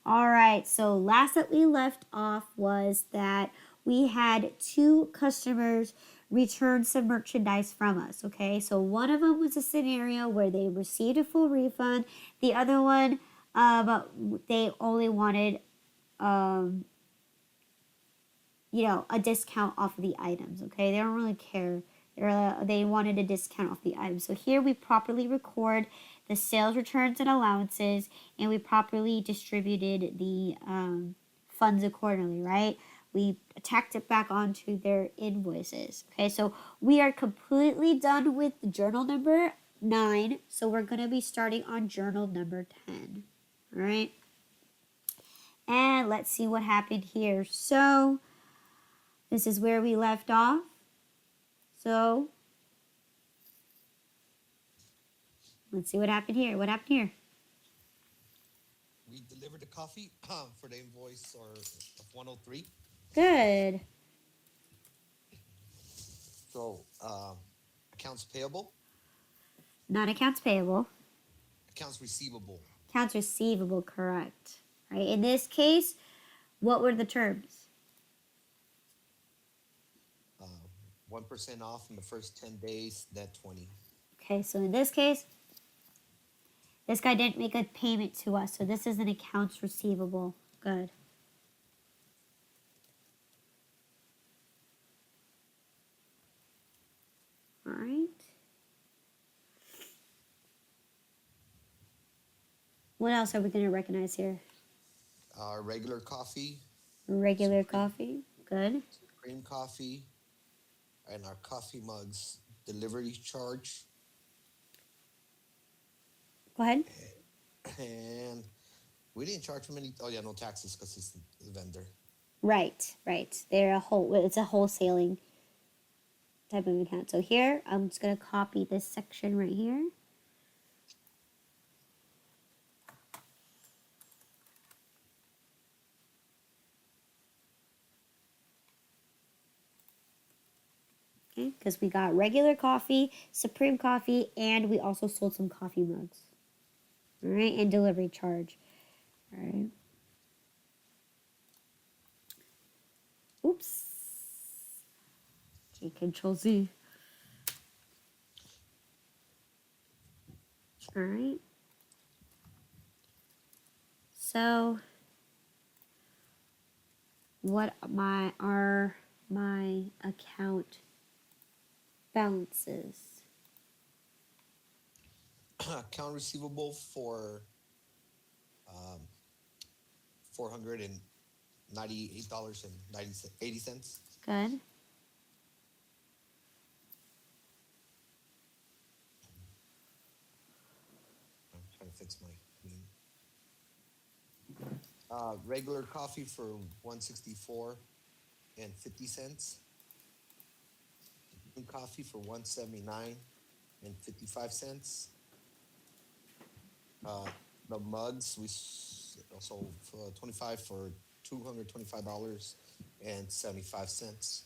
All right, so last that we left off was that we had two customers return some merchandise from us, okay? So one of them was a scenario where they received a full refund. The other one, they only wanted, a discount off of the items, okay? They don't really care. They wanted a discount off the items. So here we properly record the sales returns and allowances, and we properly distributed the funds accordingly, right? We tacked it back onto their invoices. Okay, so we are completely done with journal number 9. So we're going to be starting on journal number 10. All right. And let's see what happened here. So this is where we left off. So let's see what happened here. What happened here? We delivered the coffee for the invoice of 103. Good. So accounts payable, Not accounts payable. accounts receivable, Accounts receivable, correct. Right. In this case, what were the terms? 1% off in the first 10 days, net 20. Okay, so in this case, this guy didn't make a payment to us, so this is an accounts receivable. Good. All right. What else are we going to recognize here? Regular coffee, Regular coffee. Good. cream coffee, and our coffee mugs delivery charge. Go ahead. And we didn't charge him any. Oh yeah, no taxes because he's the vendor. Right. It's a wholesaling type of account. So here, I'm just going to copy this section right here. Okay, because we got regular coffee, supreme coffee, and we also sold some coffee mugs. All right, and delivery charge. All right. Oops. Okay, Control Z. All right. So, what are my account balances? Account receivable for $498.80. Good. I'm trying to fix my screen. Regular coffee for 164 and 50 cents. Coffee for 179 and 55 cents. The mugs we sold for 25 for $225.75,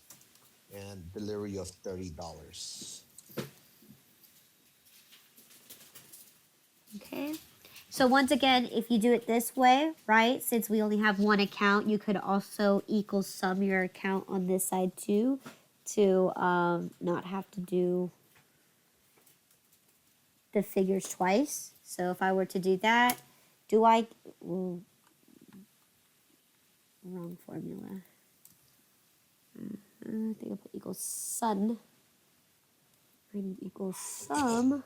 and delivery of $30. Okay. So once again, if you do it this way, right, since we only have one account, you could also equal sum your account on this side too, to not have to do the figures twice. So if I were to do that, wrong formula. I think I put equals sum. I need equals sum.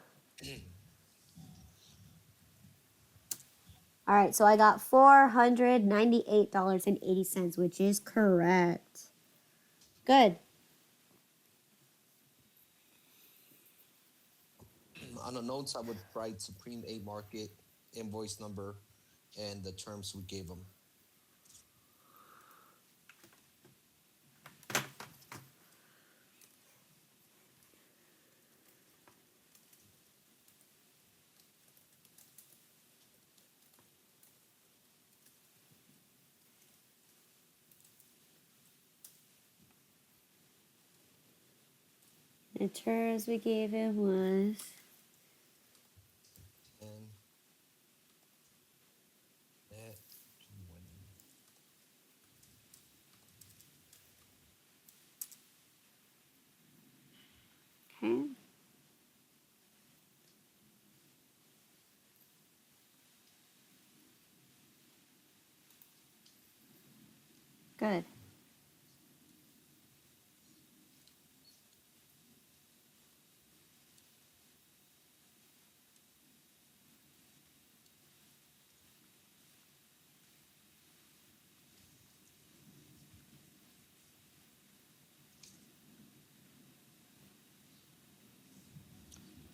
All right, so I got $498.80, which is correct. Good. On the notes, I would write Supreme A Market invoice number and the terms we gave them. The terms we gave him was And net Okay. Good.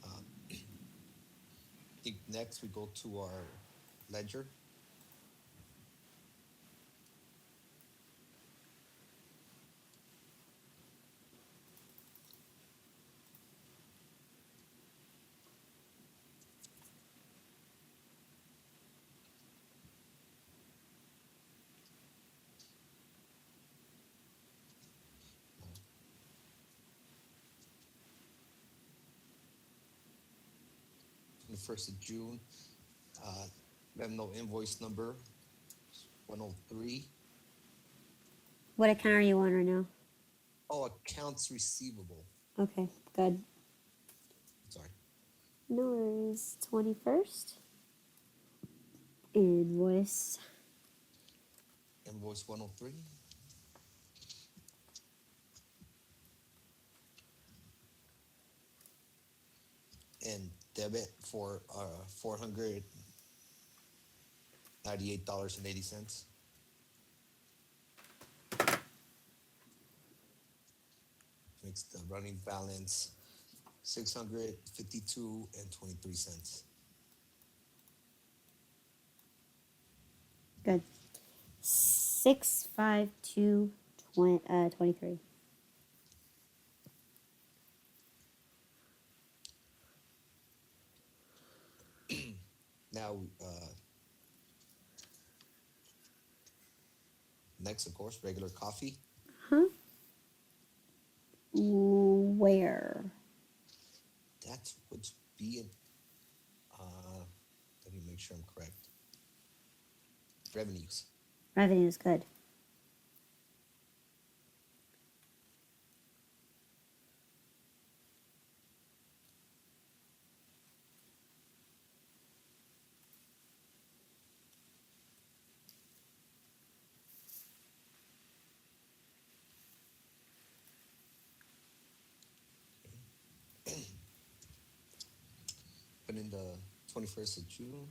I think next we go to our ledger. On the 1st of June. We have no invoice number 103. What account are you on right now? Oh, accounts receivable. Okay, good. Sorry. No worries. 21st. Invoice. Invoice 103. And debit for $498.80. Makes the running balance 652.23. Good. 65223. Now, next, of course, regular coffee. Huh? Where? That would be it. Let me make sure I'm correct. Revenues. Revenue is good. But in the 21st of June,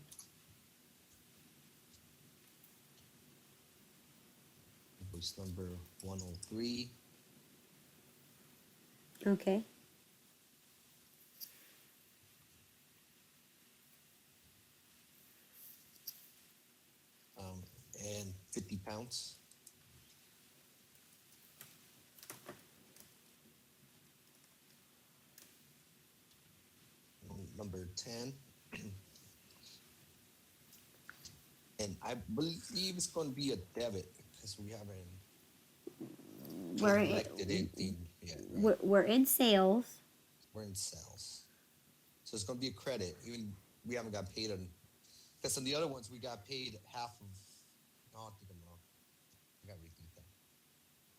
invoice number 103. Okay. um, and 50 pounds. Number 10. And I believe it's going to be a debit because we haven't We're collected anything yet, right? we're in sales. We're in sales. So it's going to be a credit. Even we haven't got paid on, because on the other ones we got paid half of, no, I think I'm wrong. I got to rethink that.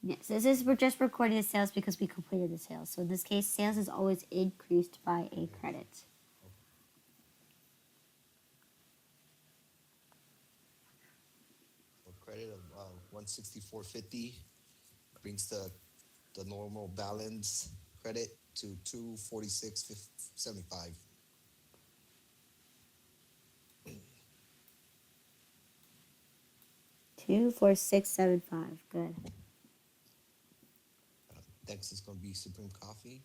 Yes, this is we're just recording the sales because we completed the sales. So in this case, sales is always increased by a credit. Okay. A credit of 164.50 brings the normal balance credit to 246.75. 24675. Good. Next is going to be Supreme Coffee.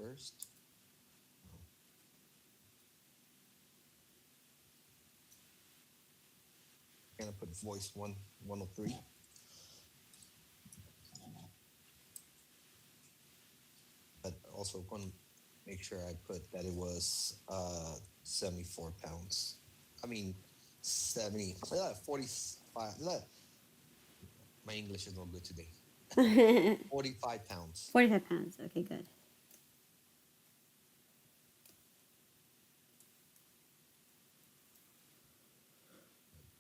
21st. And I put voice 103. But also going to make sure I put that it was 74 pounds. I mean, 45. My English is no good today. 45 pounds. 45 pounds. Okay, good.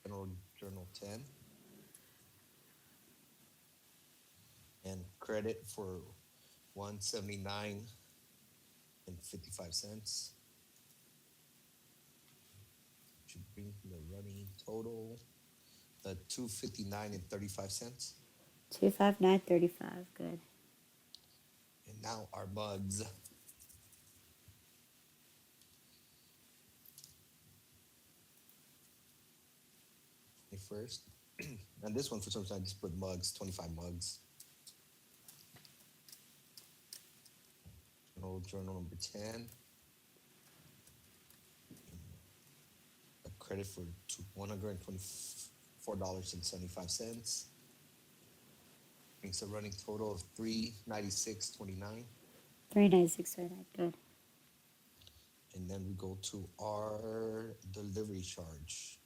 General Journal 10. credit for 179.55. Should bring the running total 259.35. 259.35. Good. And now our mugs. First, and this one for some reason I just put mugs, 25 mugs. Journal number 10. A credit for $124.75. Brings a running total of 396.29. 396.29. Good. And then we go to our delivery charge.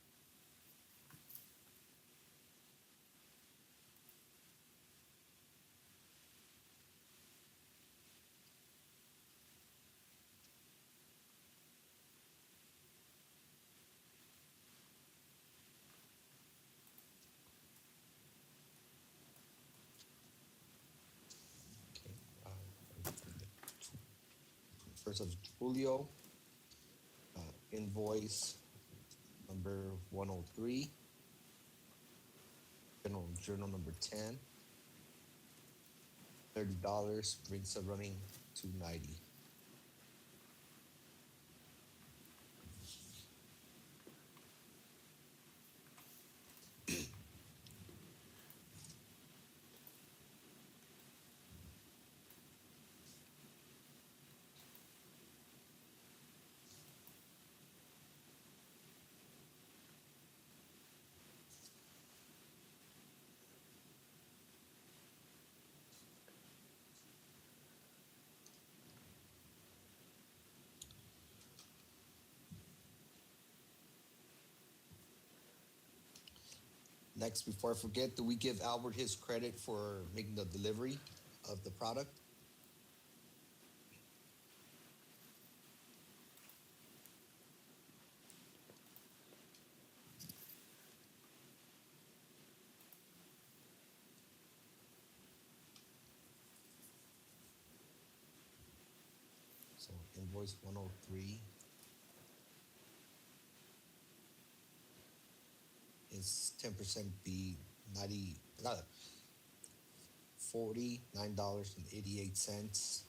Okay. First of Julio, invoice number 103, journal number 10, $30, brings a running 290. Next, before I forget, do we give Albert his credit for making the delivery of the product? So invoice 103 is 10% be 90, $49.88.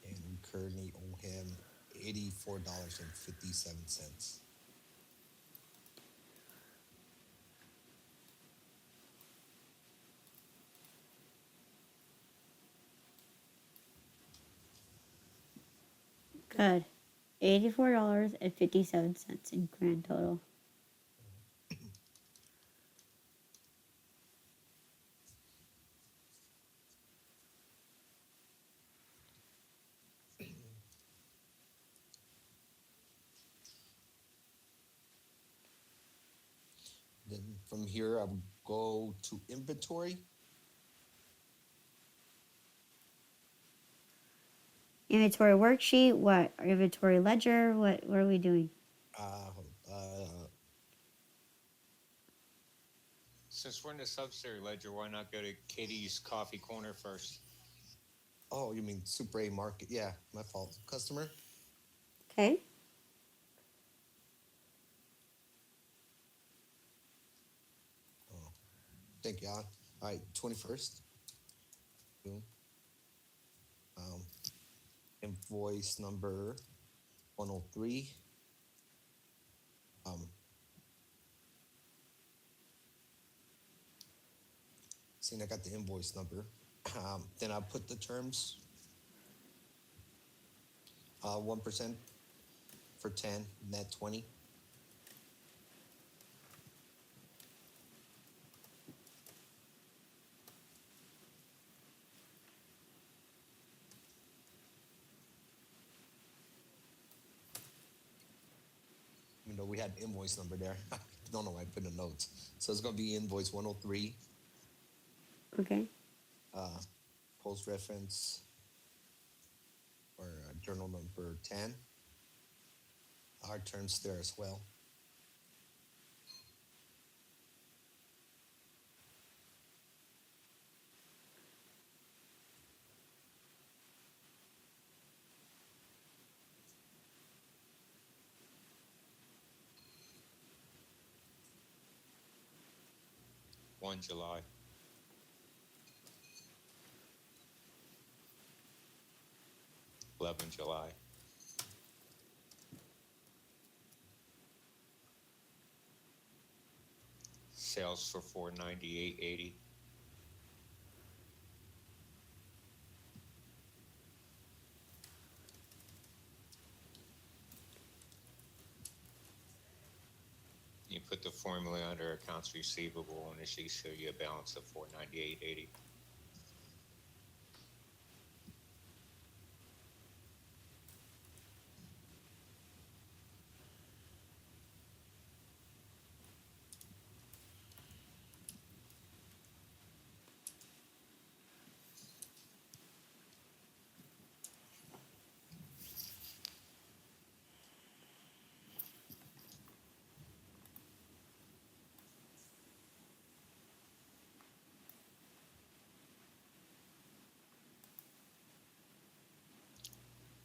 And we currently owe him $84.57. Good. $84.57 in grand total. Then from here, I would go to inventory. Inventory worksheet. What? Inventory ledger. What are we doing? Uh, Since we're in the subsidiary ledger, why not go to Katie's Coffee Corner first? oh, you mean Super A Market? Yeah, my fault. Customer. Okay. Oh, thank you. All right, 21st. Boom. Invoice number 103. Seeing I got the invoice number. Then I put the terms. 1% for 10, net 20. You know, we had invoice number there. Don't know why I put in the notes. So it's gonna be invoice 103. Okay. Post reference or journal number 10. Our terms there as well. 1 July. July. Sales for 498.80. You put the formula under accounts receivable, and it should show you a balance of 498.80.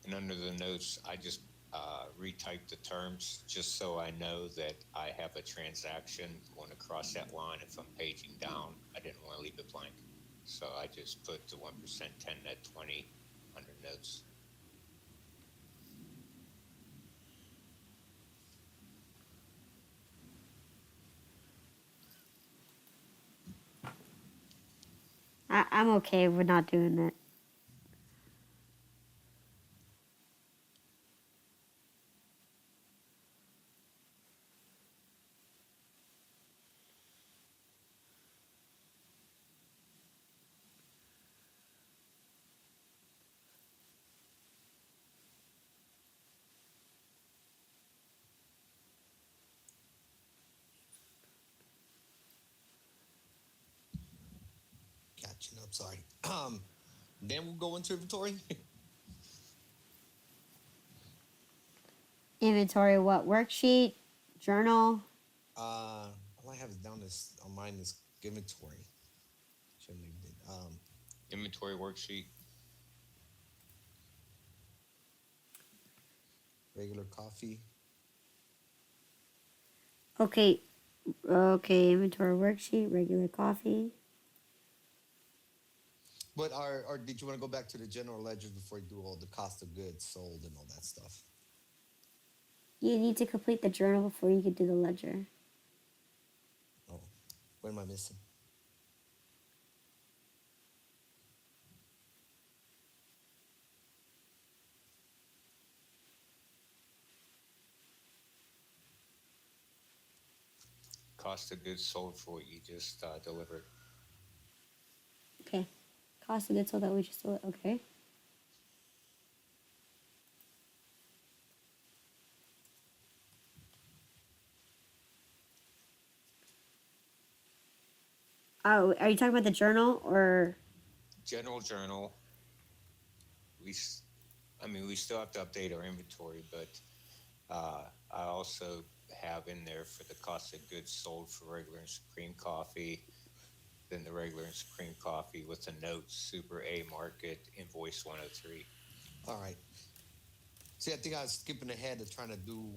And under the notes, I just retyped the terms just so I know that I have a transaction going across that line. If I'm paging down, I didn't want to leave it blank. So I just put the 1%, 10 net 20 under notes. I'm okay with not doing that. Catching up. Sorry. Then we'll go into inventory. Inventory, what? Worksheet, journal. All I have is down this on mine is inventory. Shouldn't leave it. Inventory worksheet. Regular coffee. Okay. Okay, inventory worksheet, regular coffee. But or did you want to go back to the general ledgers before you do all the cost of goods sold and all that stuff? You need to complete the journal before you can do the ledger. Oh, what am I missing? Cost of goods sold for what you just delivered. Okay. Cost of goods sold that we just sold. Okay. Oh, are you talking about the journal or? General journal. We still have to update our inventory, but I also have in there for the cost of goods sold for regular and supreme coffee, then the regular and supreme coffee with the note Super A Market invoice 103. All right. See, I think I was skipping ahead of trying to do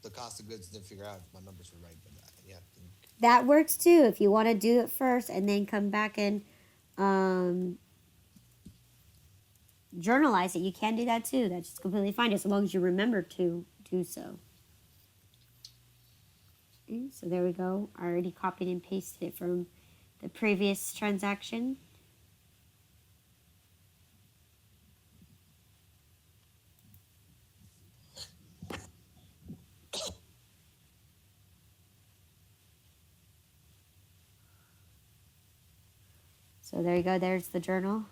the cost of goods, then figure out if my numbers were right. But yeah, I think That works too. If you want to do it first and then come back and journalize it, you can do that too. That's just completely fine as long as you remember to do so. Okay, so there we go. I already copied and pasted it from the previous transaction. So there you go. There's the journal.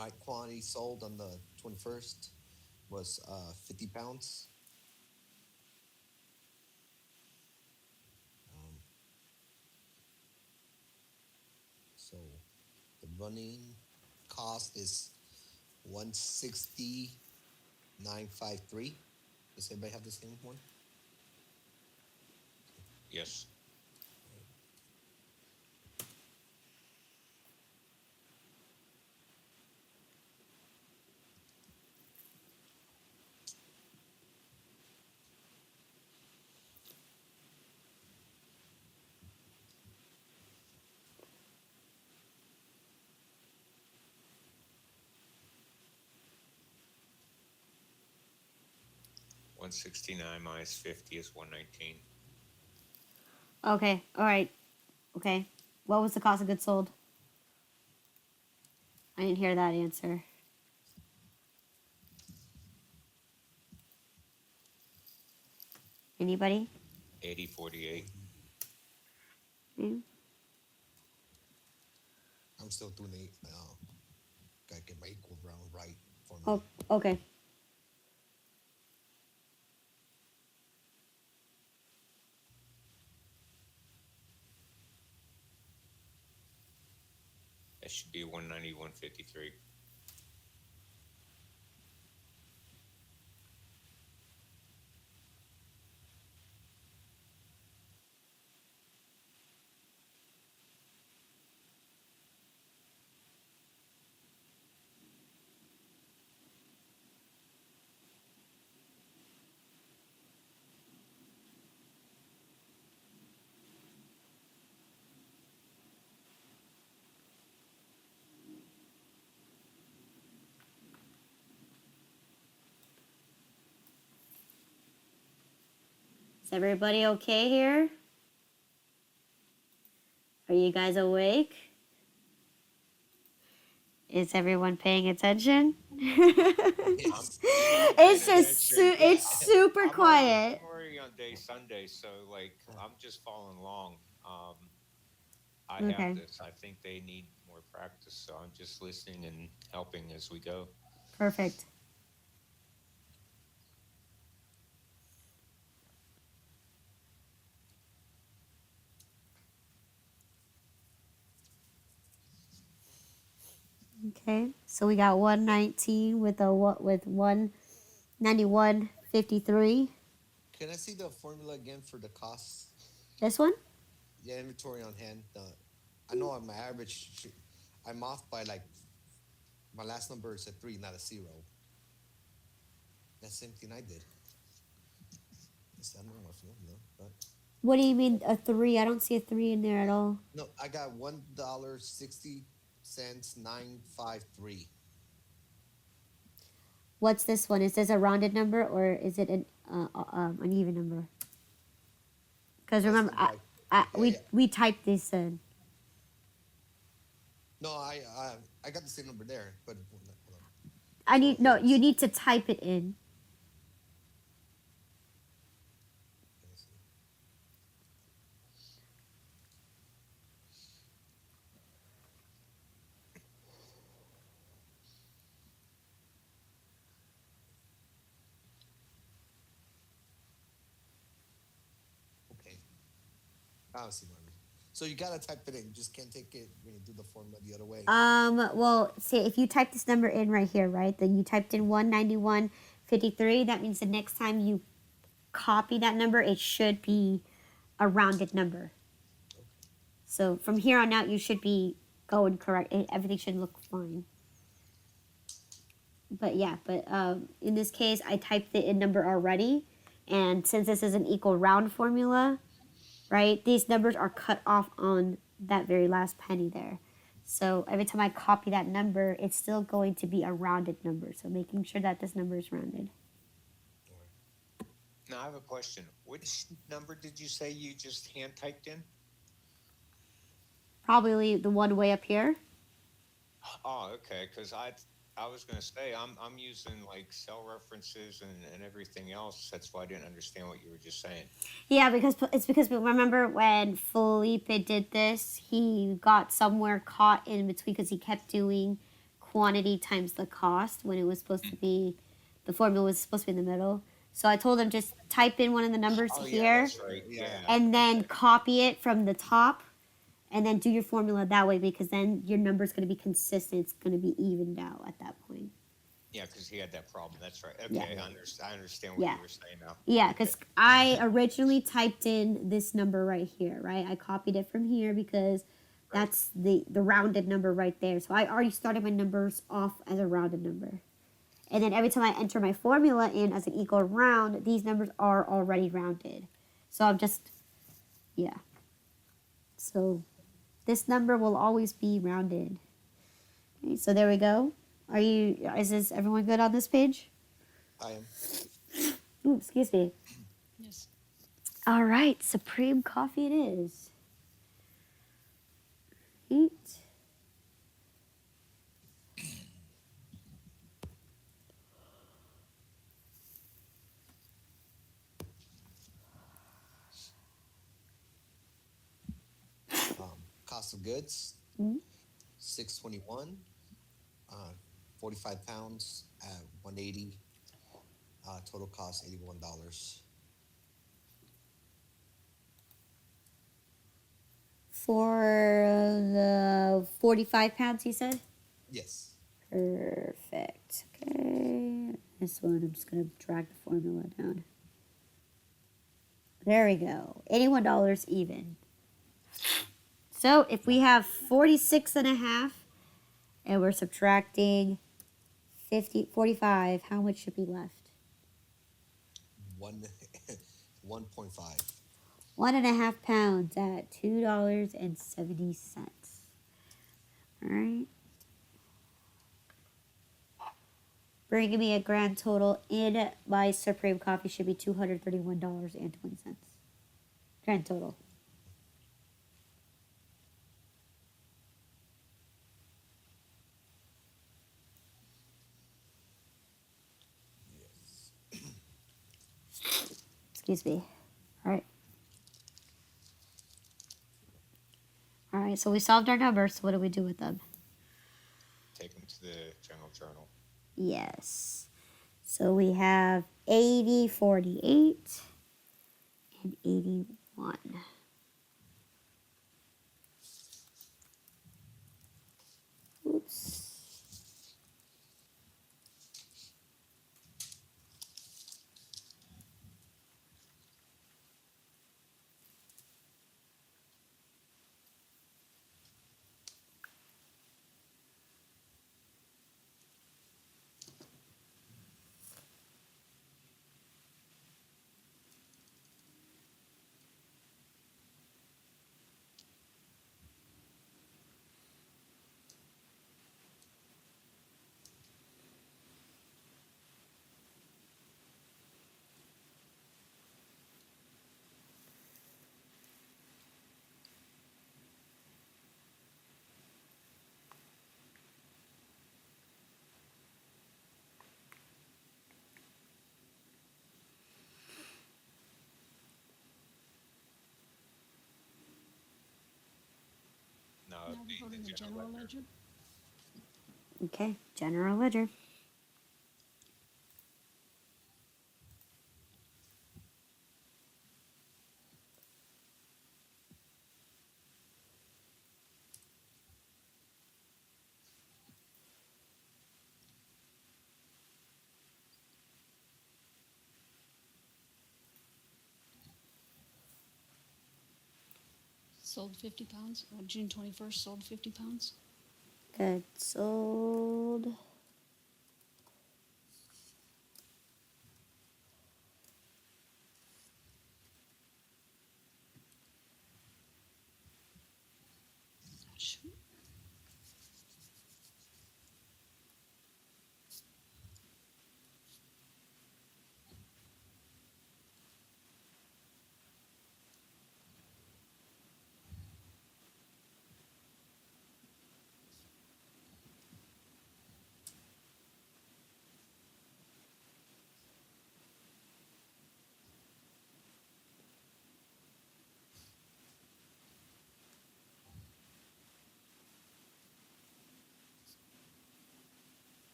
my quantity sold on the 21st was 50 pounds. Um, so the running cost is 160,953. Does everybody have the same one? Yes. 169 minus 50 is 119. Okay. All right. Okay. What was the cost of goods sold? I didn't hear that answer. Anybody? 8048. Mm. I'm still doing the gotta get my equal round right Oh, formula. okay. That should be 190, 153. Is everybody okay here? Are you guys awake? Is everyone paying attention? You know, I'm paying It's just attention. it's super I'm already, quiet. I'm already on day Sunday, so like I'm just following along. I have Okay, this. I think they need more practice, so I'm just listening and helping as we go. perfect. Okay, so we got 119 with a what with 191.53. Can I see the formula again for the costs? This one? Yeah, inventory on hand. I know on my average, I'm off by like my last number is a 3, not a 0. That's the same thing I did. I don't know my formula, but What do you mean a 3? I don't see a 3 in there at all. no, I got $1.60 953. What's this one? Is this a rounded number or is it an even number? Because Last remember, number, yeah, yeah. we typed this in. No, I got the same number there, but hold on. I So need no. You it's- need to type it in. let me see. Okay, I see what I mean. So you gotta type it in. You just can't take it when you do the formula the other way. Well, see, if you type this number in right here, right? Then you typed in 191.53. That means the next time you copy that number, it should be a rounded number. Okay. So from here on out, you should be going correct. Everything should look fine. But yeah, in this case, I typed the in number already, and since this is an equal round formula, right? These numbers are cut off on that very last penny there. So every time I copy that number, it's still going to be a rounded number. So making sure that this number is rounded. All right. Now I have a question. Which number did you say you just hand typed in? Probably the one way up here. Oh, okay. Because I was going to say I'm using like cell references and everything else. That's why I didn't understand what you were just saying. Yeah, because remember when Felipe did this, he got somewhere caught in between because he kept doing quantity times the cost when it was supposed to be, the formula was supposed to be in the middle. So I told him just type in one of the numbers Oh, yeah, here that's right. Yeah. and then Okay. copy it from the top and then do your formula that way because then your number's going to be consistent. It's going to be evened out at that point. Yeah, because he had that problem. That's right. Okay, Yeah. I understand what Yeah. you were saying now. Yeah, because I originally typed in this number right here, right? I copied it from here because Right. that's the rounded number right there. So I already started my numbers off as a rounded number. And then every time I enter my formula in as an equal round, these numbers are already rounded. So I'm just, yeah. So this number will always be rounded. Okay, so there we go. Is everyone good on this page? I am. Ooh, excuse me. Yes. All right, Supreme Coffee it is. Heat. Cost of goods, Mm, 621. 45 pounds at 180. Total cost $81. For the 45 pounds, you said? Yes. Perfect. Okay. This one, I'm just going to drag the formula down. There we go. $81 even. So if we have 46 and a half and we're subtracting 45, how much should be left? One 1.5. 1.5 pounds at $2.70. All right. Bringing me a grand total in my Supreme Coffee should be $231.20. Grand total. Yes. Excuse me. All right. All right. So we solved our numbers. So what do we do with them? Take them to the general journal. Yes. So we have 80, 48, and 81. Oops. No, Now it'd we be vote in the the general general ledger. ledger. Okay. General ledger. Sold 50 pounds. On June 21st, sold 50 pounds. Good. Sold. Shoot.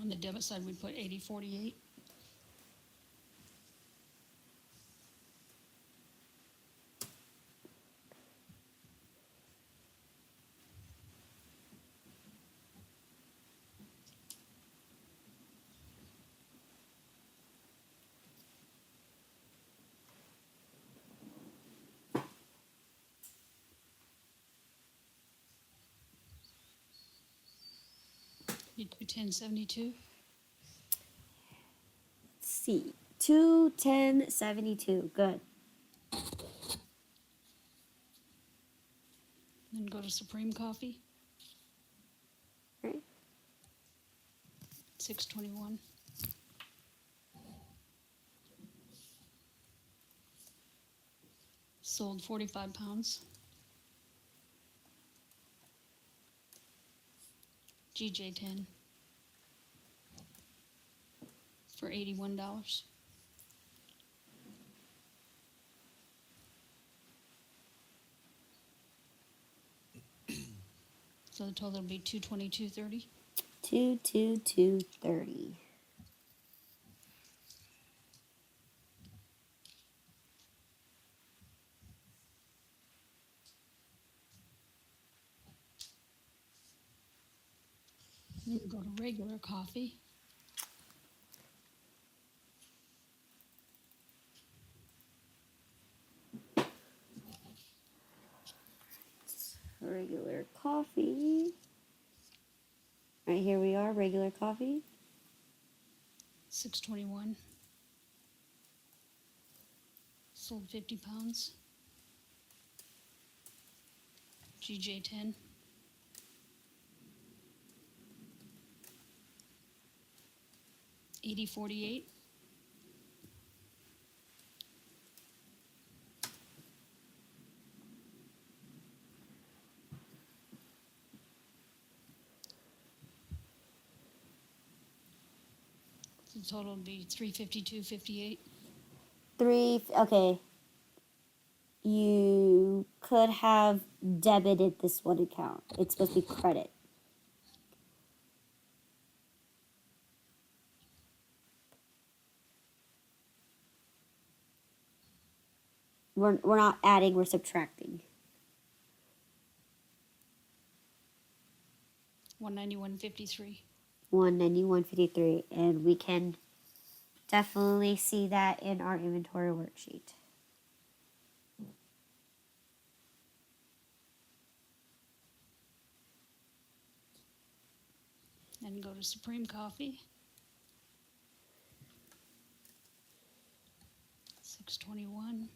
On the debit side, we put 8048. You do 1072. Let's see. 210.72. Good. to Supreme Coffee, Right. 621. Sold 45 pounds. GJ10 for $81. So the total will be 222.30. 222.30. Then we go to regular coffee. Regular coffee. Right, here we are, regular coffee. 621. Sold 50 pounds. GJ10. $80.48. So the total would be 352.58. Okay. You could have debited this one account. It's supposed to be credit. We're not adding, we're subtracting. 191.53. 191.53, and we can definitely see that in our inventory worksheet. And go to Supreme Coffee. 621.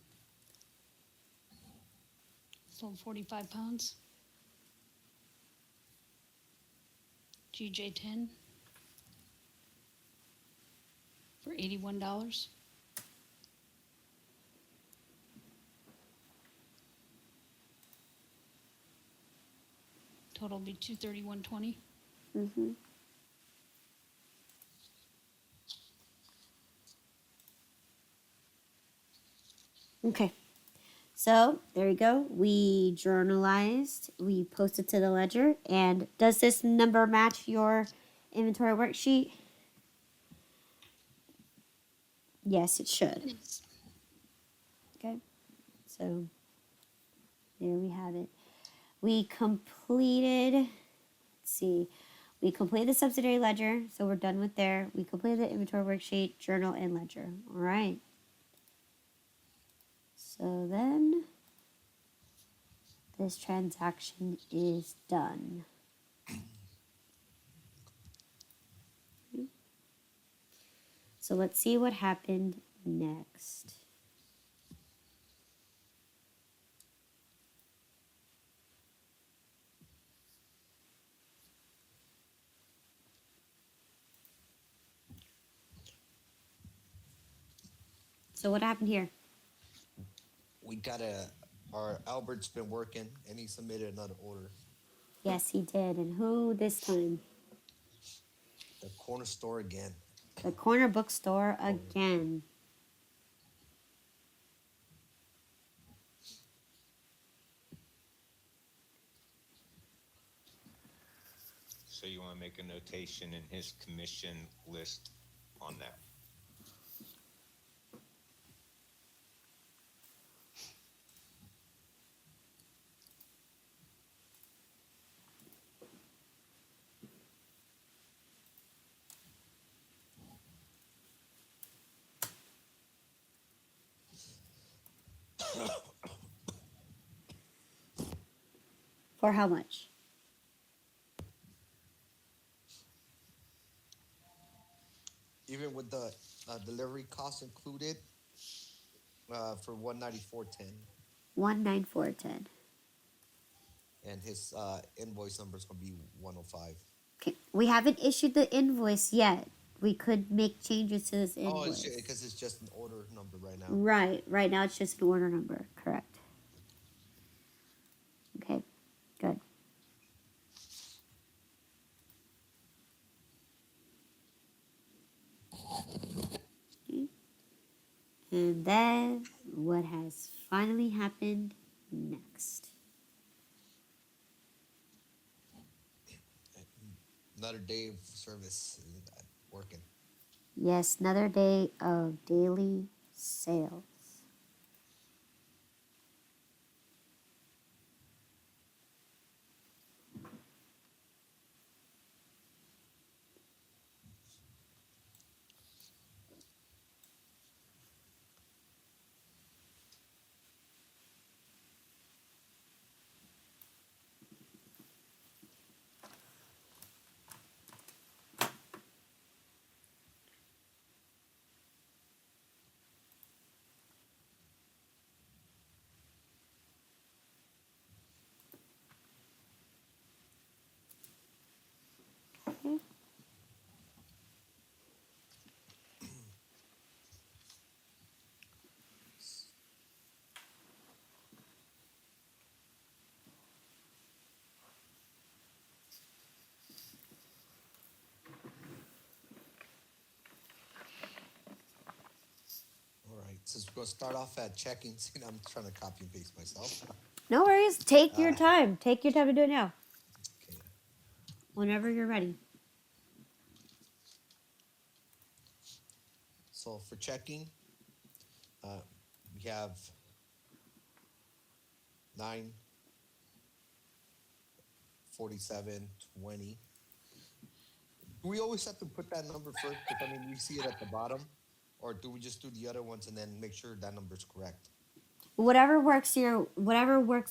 Sold 45 pounds. GJ10 for $81. Total will be 231.20. Mm-hmm. Okay. So there you go. We journalized, we posted to the ledger, and does this number match your inventory worksheet? Yes, it should. Yes. Okay. So there we have it. We completed, let's see, we completed the subsidiary ledger, so we're done with there. We completed the inventory worksheet, journal, and ledger. All right. So then this transaction is done. So let's see what happened next. So what happened here? We got our Albert's been working and he submitted another order. Yes, he did. And who this time? The corner store again. The corner bookstore again. So you want to make a notation in his commission list on that. For how much? Even with the delivery costs included, for 194.10. 194.10. and his invoice number is gonna be 105. Okay. We haven't issued the invoice yet. We could make changes to this Oh, it's invoice. because it's just an order number right now. Right. Right now it's just an order number. Correct. Okay. Good. Okay. And then what has finally happened next? Another day of service working. Yes, another day of daily sales. Okay. All right, since we're gonna start off at checking, see, I'm trying to copy and paste myself. No worries. Take your Uh, time. Take your time to do it now. okay, Whenever you're ready. so for checking, uh, we have 947.20. Do we always have to put that number first? Because I mean, we see it at the bottom, or do we just do the other ones and then make sure that number's correct? Whatever works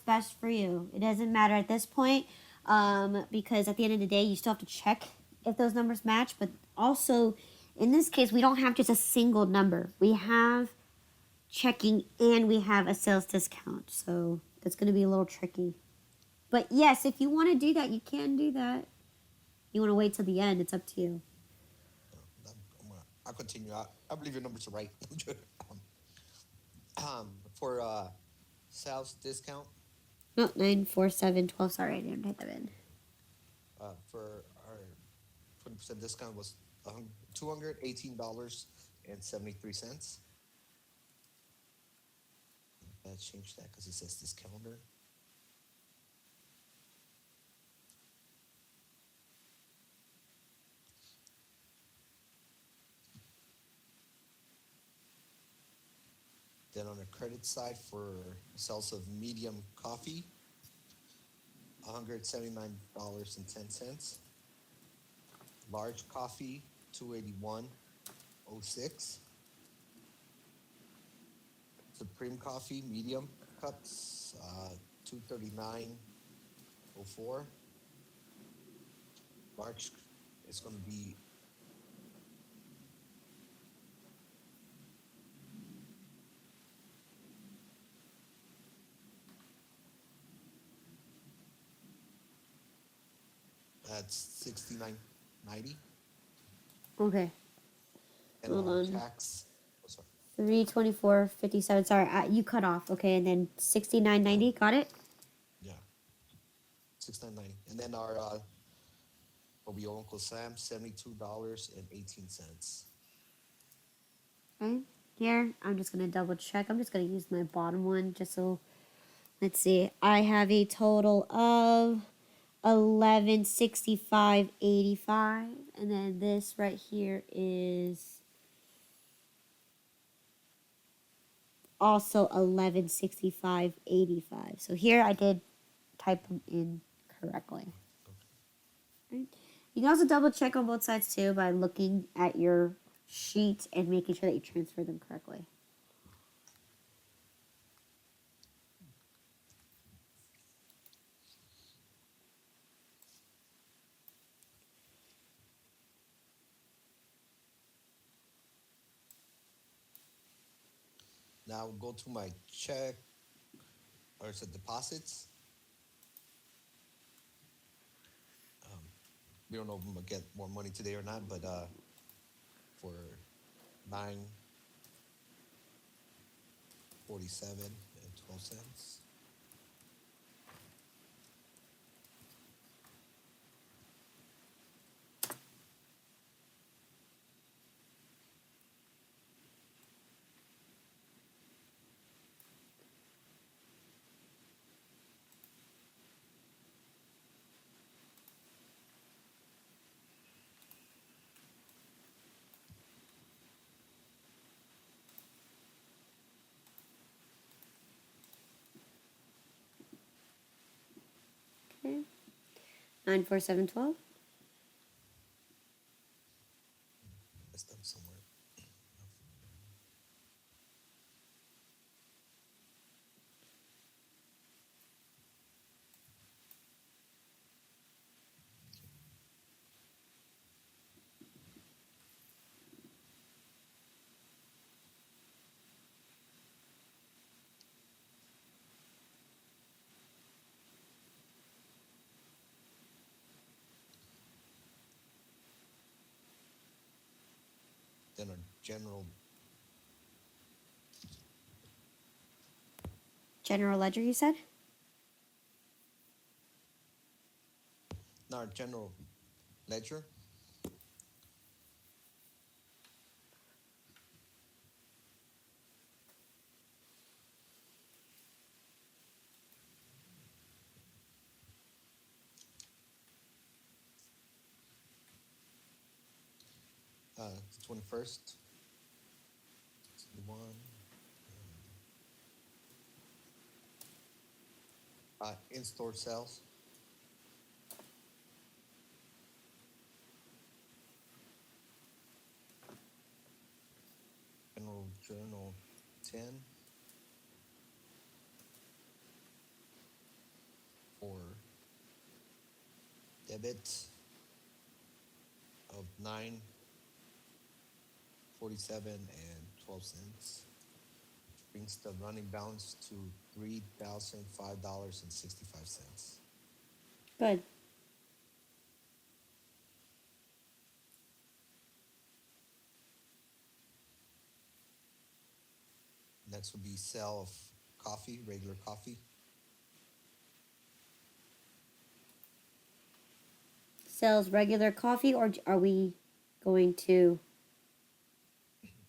best for you. It doesn't matter at this point, because at the end of the day, you still have to check if those numbers match. But also, in this case, we don't have just a single number. We have checking and we have a sales discount. So that's going to be a little tricky. But yes, if you want to do that, you can do that. You want to wait till the end? It's up to you. I'll continue. I believe your numbers are right. For sales discount, No, 94712. Sorry, I didn't type that in. for our 20% discount was $218.73. Let's change that because it says this calendar. Then on the credit side for sales of medium coffee, $179.10. Large coffee, $281.06. Supreme coffee, medium cups, $239.04. Large is going to be at 69.90. Okay, And hold our on. tax, oh, sorry, 324.57. Sorry, you cut off. Okay, and then 69.90. Got it. yeah, 69.90. And then our what we owe Uncle Sam, $72.18. Okay. Here, I'm just gonna double check. I'm just gonna use my bottom one just so. Let's see. I have a total of 1165.85, and then this right here is also 1165.85. So here I did type them in correctly. Right. You can also double check on both sides too by looking at your sheet and making sure that you transfer them correctly. Now go to my check, or is it deposits? We don't know if I'm gonna get more money today or not, but for 9.47 and 12 cents. Okay. 94712. Missed them somewhere. Then our General ledger, you said? general ledger. The 21st. 61. In-store sales. General Journal 10 for debit of 9.47 and 12 cents. Brings the running balance to $3,005.65. Good. Next would be sale of coffee, regular coffee. Sells regular coffee, or are we going to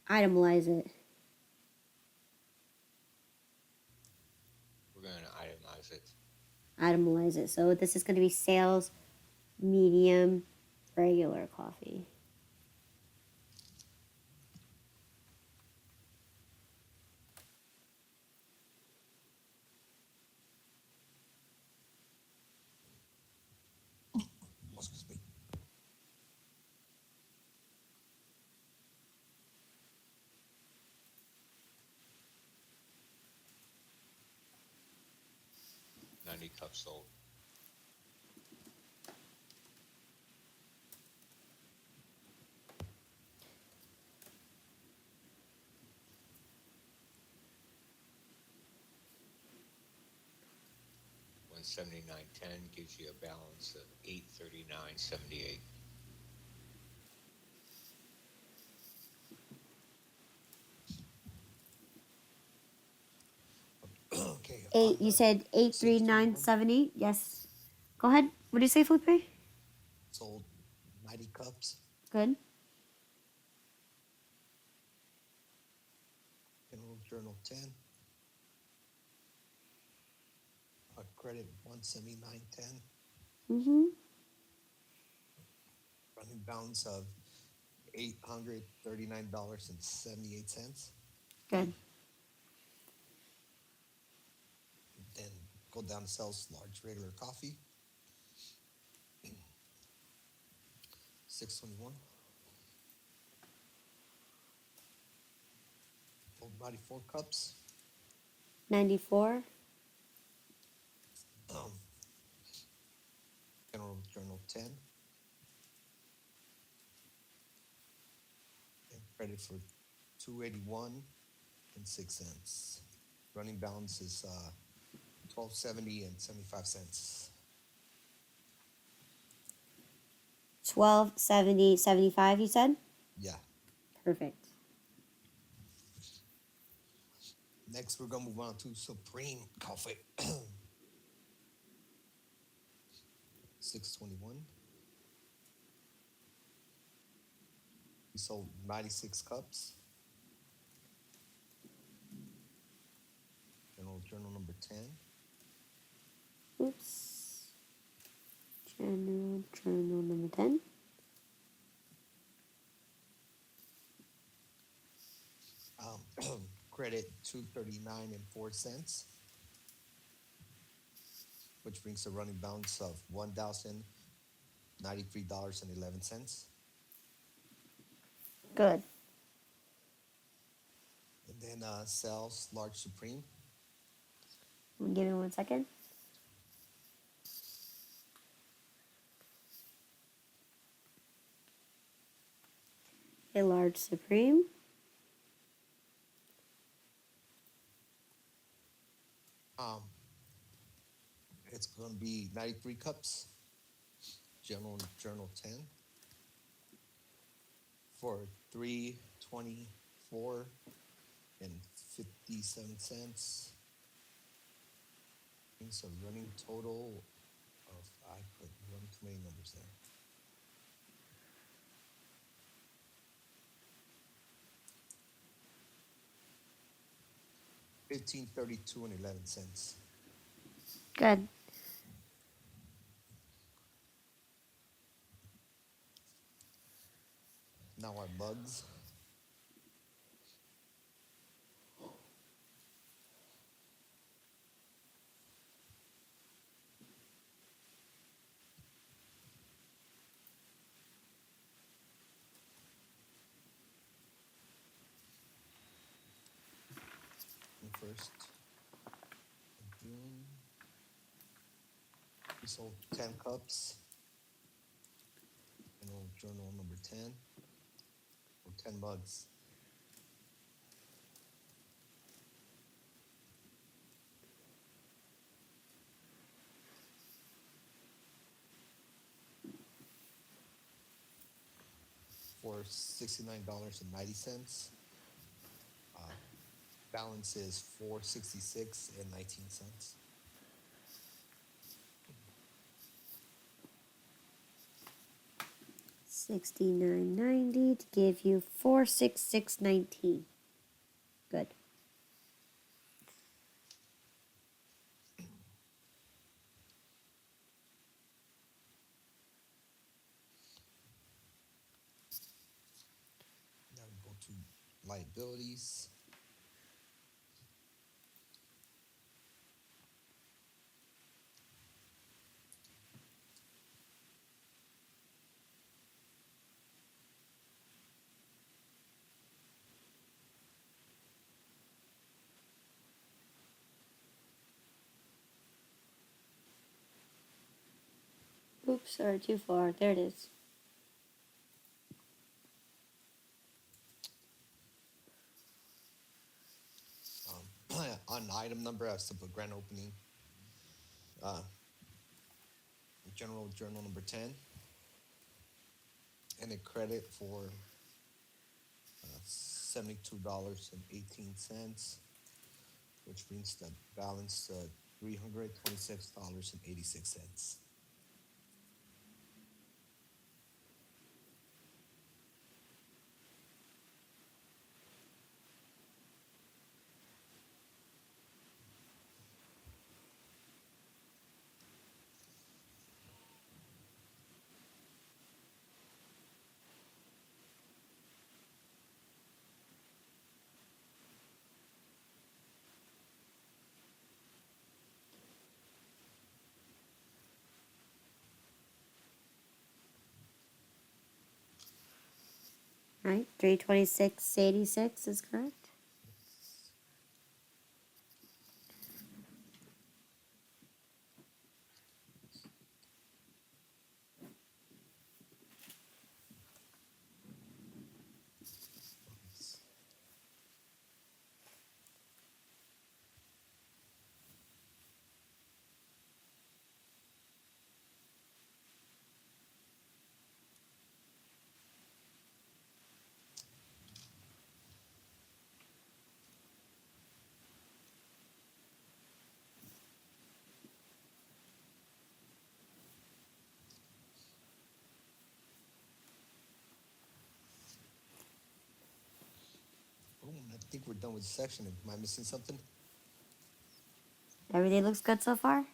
itemize it? We're going to itemize it. Itemize it. So this is going to be sales, medium, regular coffee. Excuse me. $90 cups sold. $179.10 gives you a balance of $839.78. Okay. You said 83978. Yes. Go ahead. What did you say, Felipe? Sold 90 cups. Good. General Journal 10. Credit 179.10. Mm-hmm. Running balance of $839.78. Good. Then go down to sales large regular coffee. 621. Full body 4 cups. 94. Um, General Journal 10. And credit for 281.06. Running balance is 1270 and 75 cents. $12.75, you said? Yeah. Perfect. Next, we're gonna move on to Supreme Coffee. 621. We sold 96 cups. Journal number 10. Oops. Journal number 10. Credit 239.04, which brings a running balance of $1,093.11. Good. And then sales large Supreme. Give me 1 second. A large Supreme. Um, it's going to be 93 cups. Journal 10 for 324.57. Brings a running total of, I put one too many numbers there. $15.32.11. Good. Now our mugs. First of June. We sold 10 cups. Journal number 10 or 10 mugs. For $69.90. Balance is $466.19. $69.90 to give you $466.19. Good. Now we go to liabilities. Oops, sorry, too far. There it is. On item number, I have to put grand opening. Journal number 10. And a credit for $72.18, which brings the balance to $326.86. Right, 326.86 is correct. done with the section. Am I missing something? Everything looks good so far?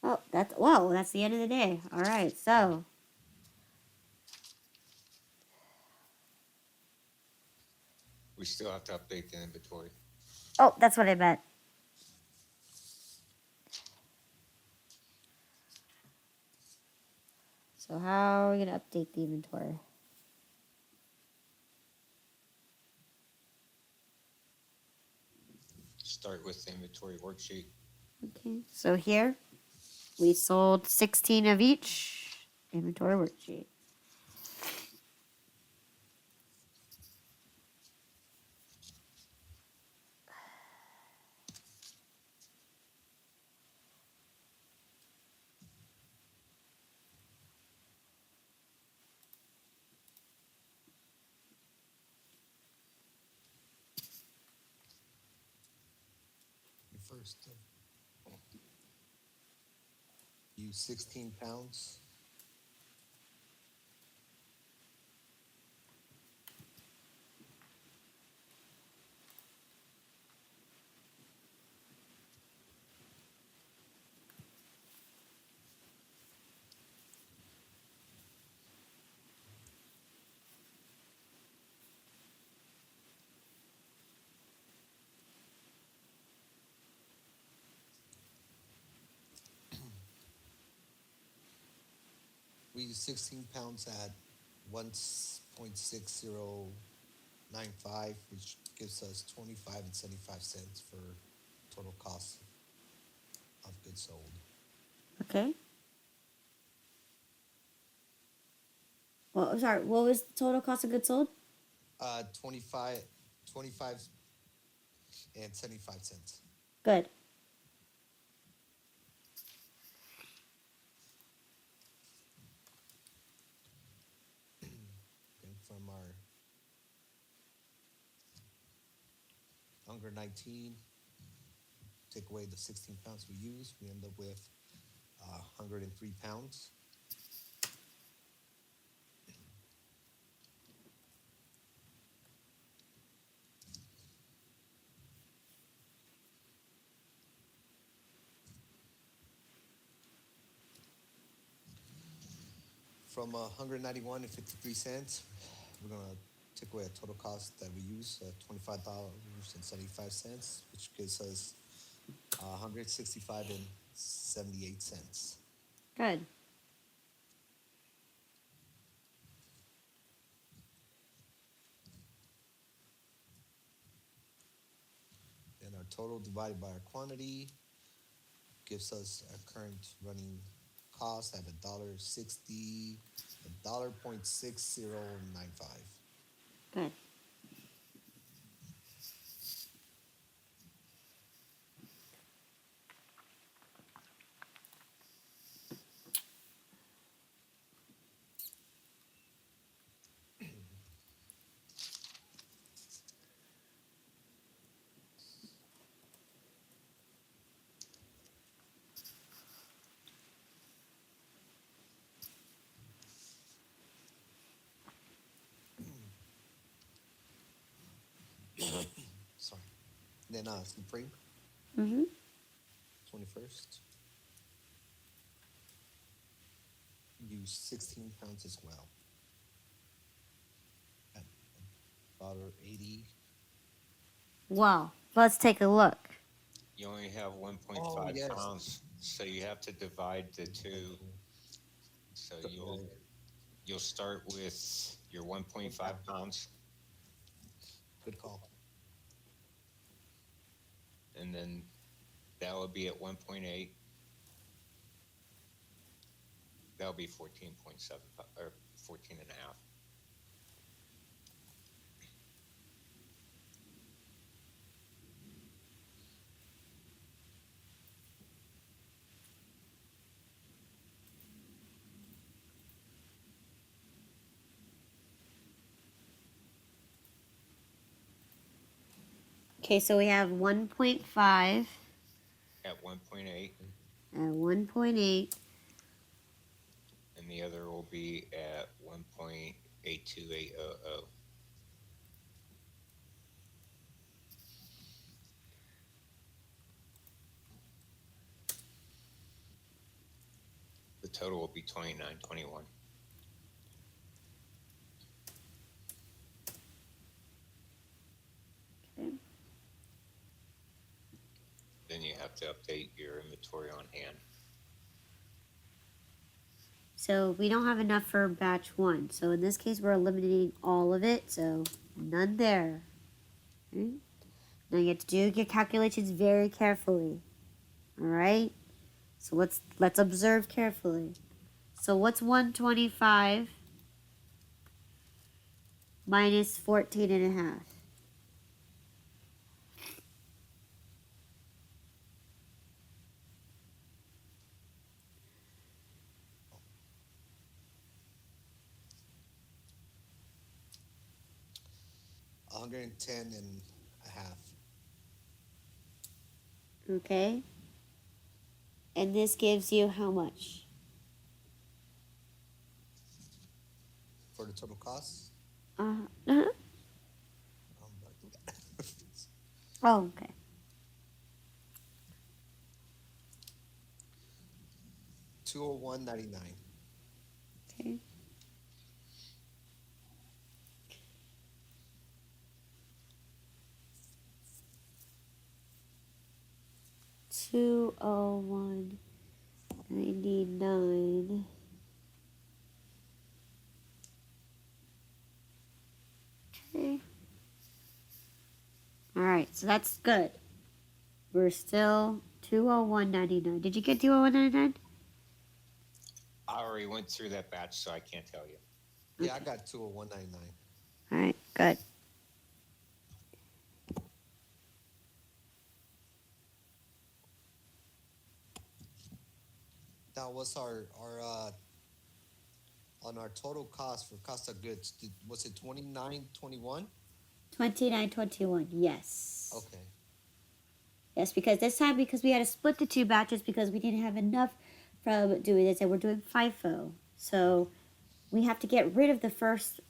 Oh, that's the end of the day. All right, so We still have to update the inventory. oh, that's what I meant. So how are we gonna update the inventory? Start with the inventory worksheet. Okay, so here we sold 16 of each. Inventory worksheet. You first. Use 16 pounds. We use 16 pounds at 1.6095, which gives us 25 and 75 cents for total cost of goods sold. Okay. Well, sorry. What was the total cost of goods sold? 25, 25 and 75 cents. Good. And from our Hunger 19, take away the 16 pounds we use, we end up with 103 pounds. From 191 and 53 cents, we're gonna take away a total cost that we use, $25.75, which gives us 165 and 78 cents. Good. And our total divided by our quantity gives us our current running cost at $1.60, $1.6095. Good. Sorry. Then Supreme, Mm-hmm. 21st. Use 16 pounds as well. At $1.80. Well, let's take a look. You only have 1.5 Oh, yes. pounds, so you have to divide the two. So you'll start with your 1.5 pounds, Good call. and then that will be at 1.8. That'll be 14.7 or 14 and a half. Okay, so we have 1.5 at 1.8, at 1.8. and the other will be at 1.82800. The total will be 2921. Okay. Then you have to update your inventory on hand. So we don't have enough for batch 1. So in this case, we're eliminating all of it. So none there. Okay. Now you have to do your calculations very carefully. All right. So let's observe carefully. So what's 125 minus 14 and a half? $110.5. Okay. And this gives you how much? For the total cost. Uh-huh. But I do that. Oh, okay. 201.99. Okay. $201.99. Okay. All right, so that's good. We're still 201.99. Did you get 201.99? I already went through that batch, so I can't tell you. Yeah, I got 201.99. All right, good. Now, what's our on our total cost for cost of goods? Was it 29.21? 29.21. Yes. Okay. Yes, because this time because we had to split the two batches because we didn't have enough from doing this, and we're doing FIFO. So we have to get rid of the first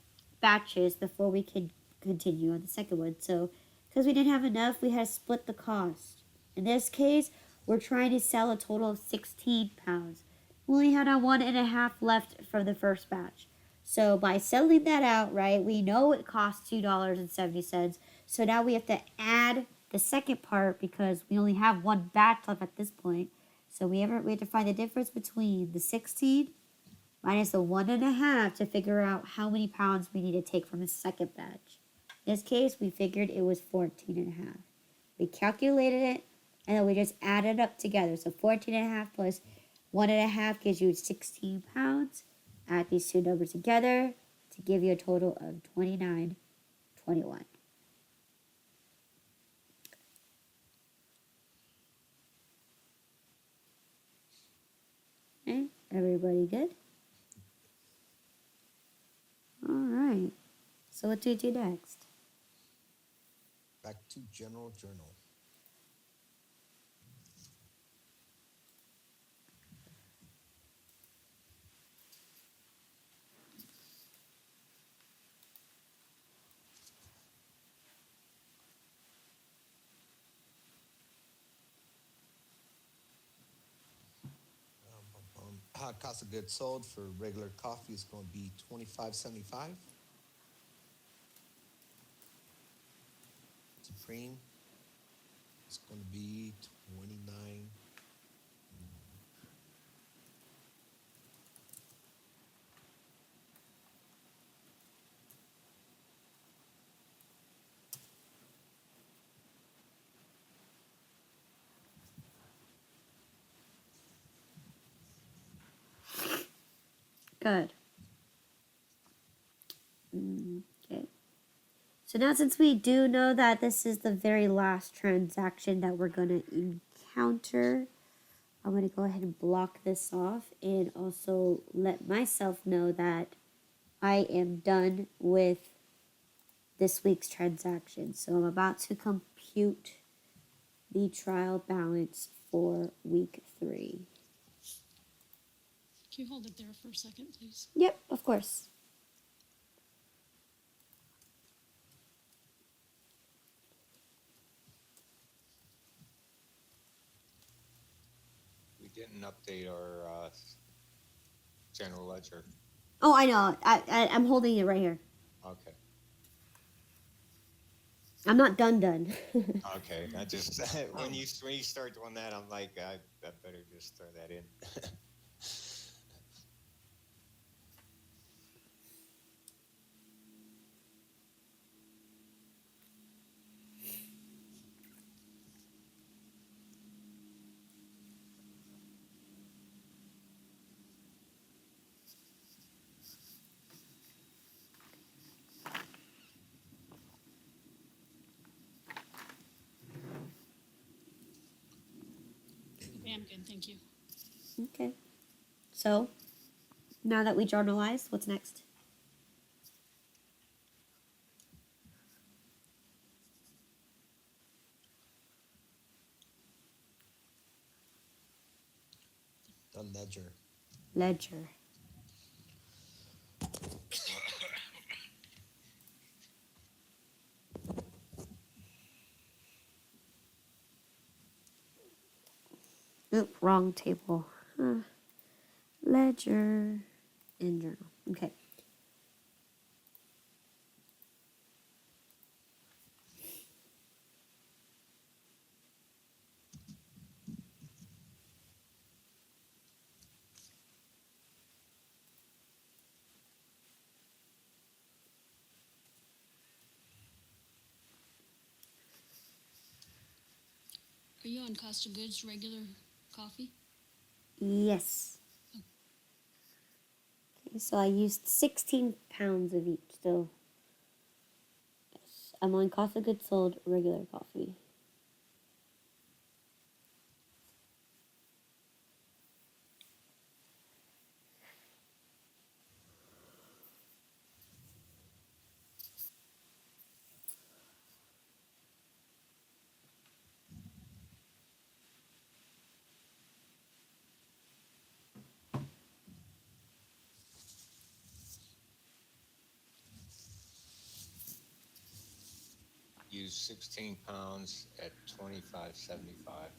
batches before we can continue on the second one. So because we didn't have enough, we had to split the cost. In this case, we're trying to sell a total of 16 pounds. We only had a 1.5 left from the first batch. So by selling that out, right, we know it costs $2.70. So now we have to add the second part because we only have one batch left at this point. So we have to find the difference between the 16 minus the 1.5 to figure out how many pounds we need to take from the second batch. In this case, we figured it was 14.5. We calculated it, and then we just added up together. So 14.5 plus 1.5 gives you 16 pounds. Add these two numbers together to give you a total of 29.21. Okay, everybody good? All right. So what do we do next? Back to general journal. Cost of goods sold for regular coffee is going to be $25.75. Supreme is going to be 29. Good. Okay. So now since we do know that this is the very last transaction that we're going to encounter, I'm going to go ahead and block this off and also let myself know that I am done with this week's transaction. So I'm about to compute the trial balance for week 3. Can you hold it there for a second, please? Yep, of course. We didn't update our general ledger. Oh, I know. I'm holding it right here. Okay. I'm not done. Okay. I just when you start doing that, I'm like, I better just throw that in. Yeah, I'm good, thank you. Okay. So, now that we journalized, what's next? Done ledger. Ledger. Oop, wrong table. Ledger and journal. Okay. Are you on cost of goods, regular coffee? Yes. Okay, so I used 16 pounds of each still. Yes. I'm on cost of goods sold regular coffee. Use 16 pounds at 25.75.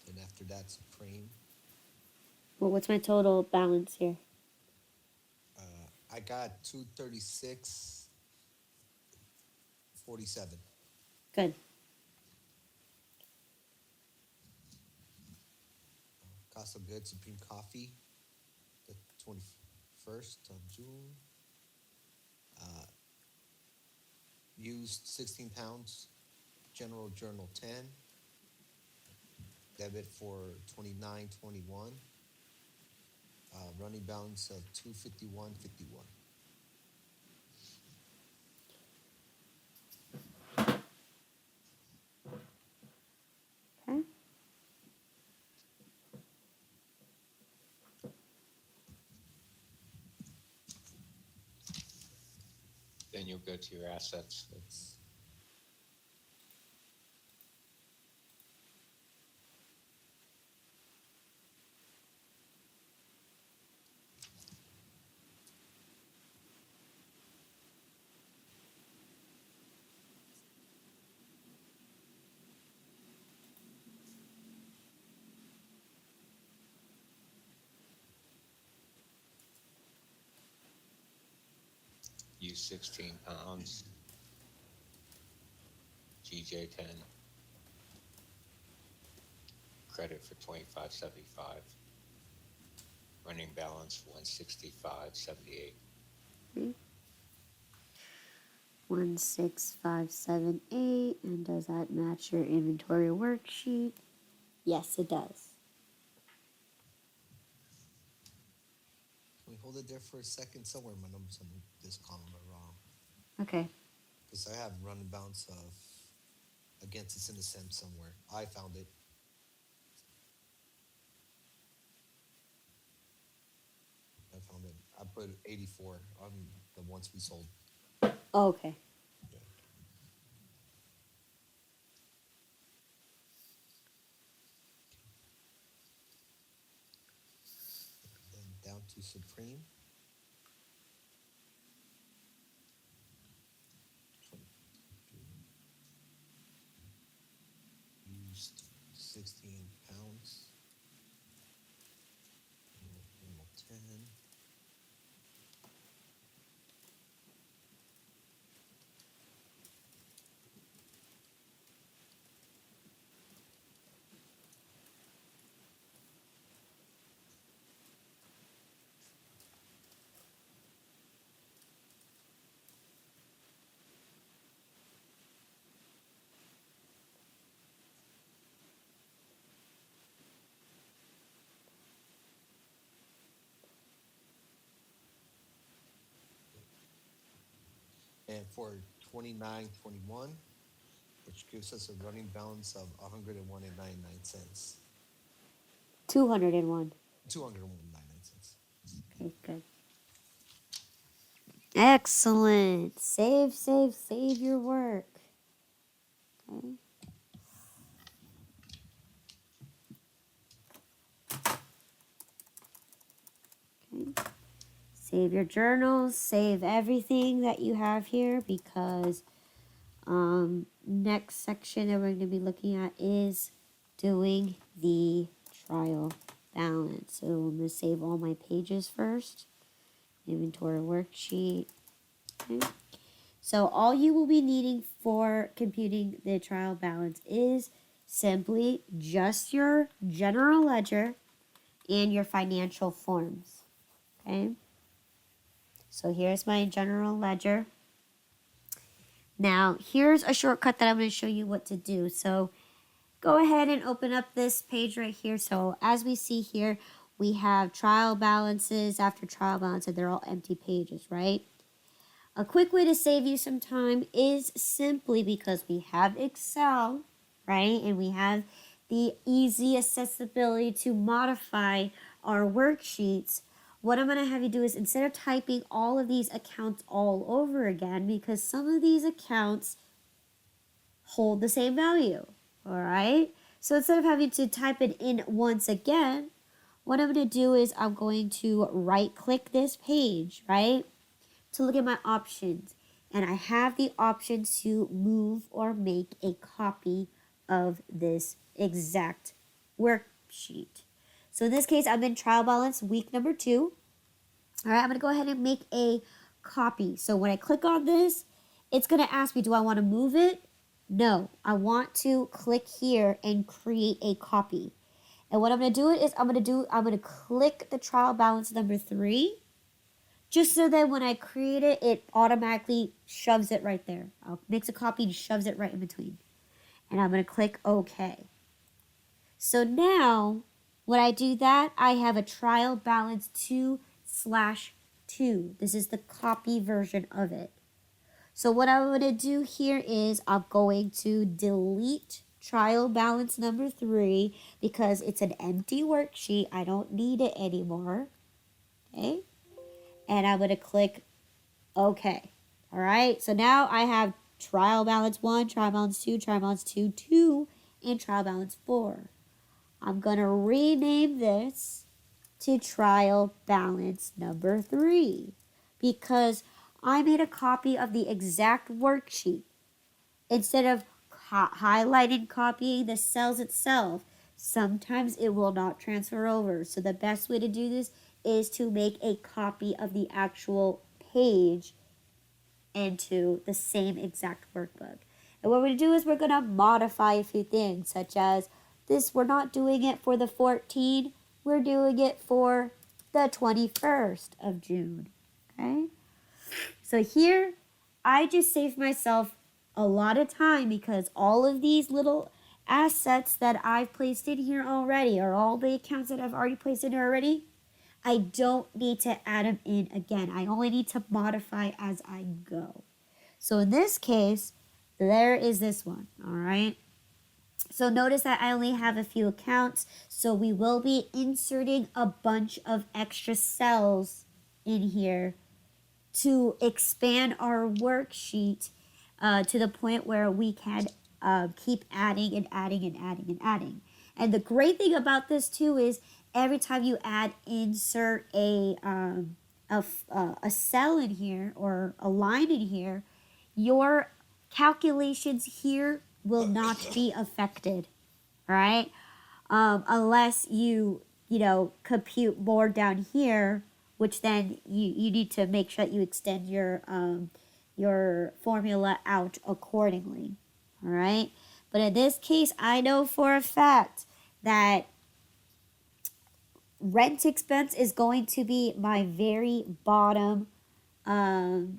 And after that, Supreme. Well, what's my total balance here? I got 236.47. Good. Cost of goods, Supreme Coffee, the 21st of June. Used 16 pounds. General Journal 10. Debit for 29.21. Running balance of 251.51. Okay. Then you'll go to your assets. That's use 16 pounds, GJ 10, credit for 25.75, running balance 165.78. 16578. And does that match your inventory worksheet? Yes, it does. Can we hold it there for a second? Somewhere my numbers on this column are wrong. Okay. Because I have run and bounce of against it's in the SEM somewhere. I found it. I put 84 on the ones we sold. Okay. Yeah. Then down to Supreme. 22. Used 16 pounds. Normal 10. And for 29.21, which gives us a running balance of 101.99 cents. 201. 201.99 cents. Okay, good. Excellent. Save your work. Okay. Okay. Save your journals, save everything that you have here, because next section that we're going to be looking at is doing the trial balance. So I'm going to save all my pages first. Inventory worksheet. Okay. So all you will be needing for computing the trial balance is simply just your general ledger and your financial forms. Okay. So here's my general ledger. Now, here's a shortcut that I'm going to show you what to do. So go ahead and open up this page right here. So as we see here, we have trial balances after trial balances. They're all empty pages, right? A quick way to save you some time is simply because we have Excel, right? And we have the easy accessibility to modify our worksheets. What I'm going to have you do is, instead of typing all of these accounts all over again, because some of these accounts hold the same value, all right? So instead of having to type it in once again, what I'm going to do is I'm going to right-click this page, right, to look at my options. And I have the option to move or make a copy of this exact worksheet. So in this case, I'm in trial balance week number 2. All right, I'm going to go ahead and make a copy. So when I click on this, it's going to ask me, do I want to move it? No, I want to click here and create a copy. And what I'm going to do is I'm going to click the trial balance number 3, just so that when I create it, it automatically shoves it right there. Makes a copy and shoves it right in between. And I'm going to click OK. So now, when I do that, I have a trial balance 2/2. This is the copy version of it. So what I'm going to do here is I'm going to delete trial balance number 3 because it's an empty worksheet. I don't need it anymore. Okay. And I'm going to click OK. All right. So now I have trial balance 1, trial balance 2, trial balance 2, 2, and trial balance 4. I'm going to rename this to trial balance number 3 because I made a copy of the exact worksheet. Instead of highlighting, copying the cells itself, sometimes it will not transfer over. So the best way to do this is to make a copy of the actual page into the same exact workbook. And what we're going to do is we're going to modify a few things, such as this, we're not doing it for the 14th, we're doing it for the 21st of June. Okay? So here, I just saved myself a lot of time because all of these little assets that I've placed in here already, or all the accounts that I've already placed in here already, I don't need to add them in again. I only need to modify as I go. So in this case, there is this one, all right? So notice that I only have a few accounts, so we will be inserting a bunch of extra cells in here to expand our worksheet to the point where we can keep adding and adding and adding and adding. And the great thing about this too is every time you insert a cell in here or a line in here, your calculations here will not be affected, right? Unless you compute more down here, which then you need to make sure that you extend your formula out accordingly, all right? But in this case, I know for a fact that rent expense is going to be my very bottom, the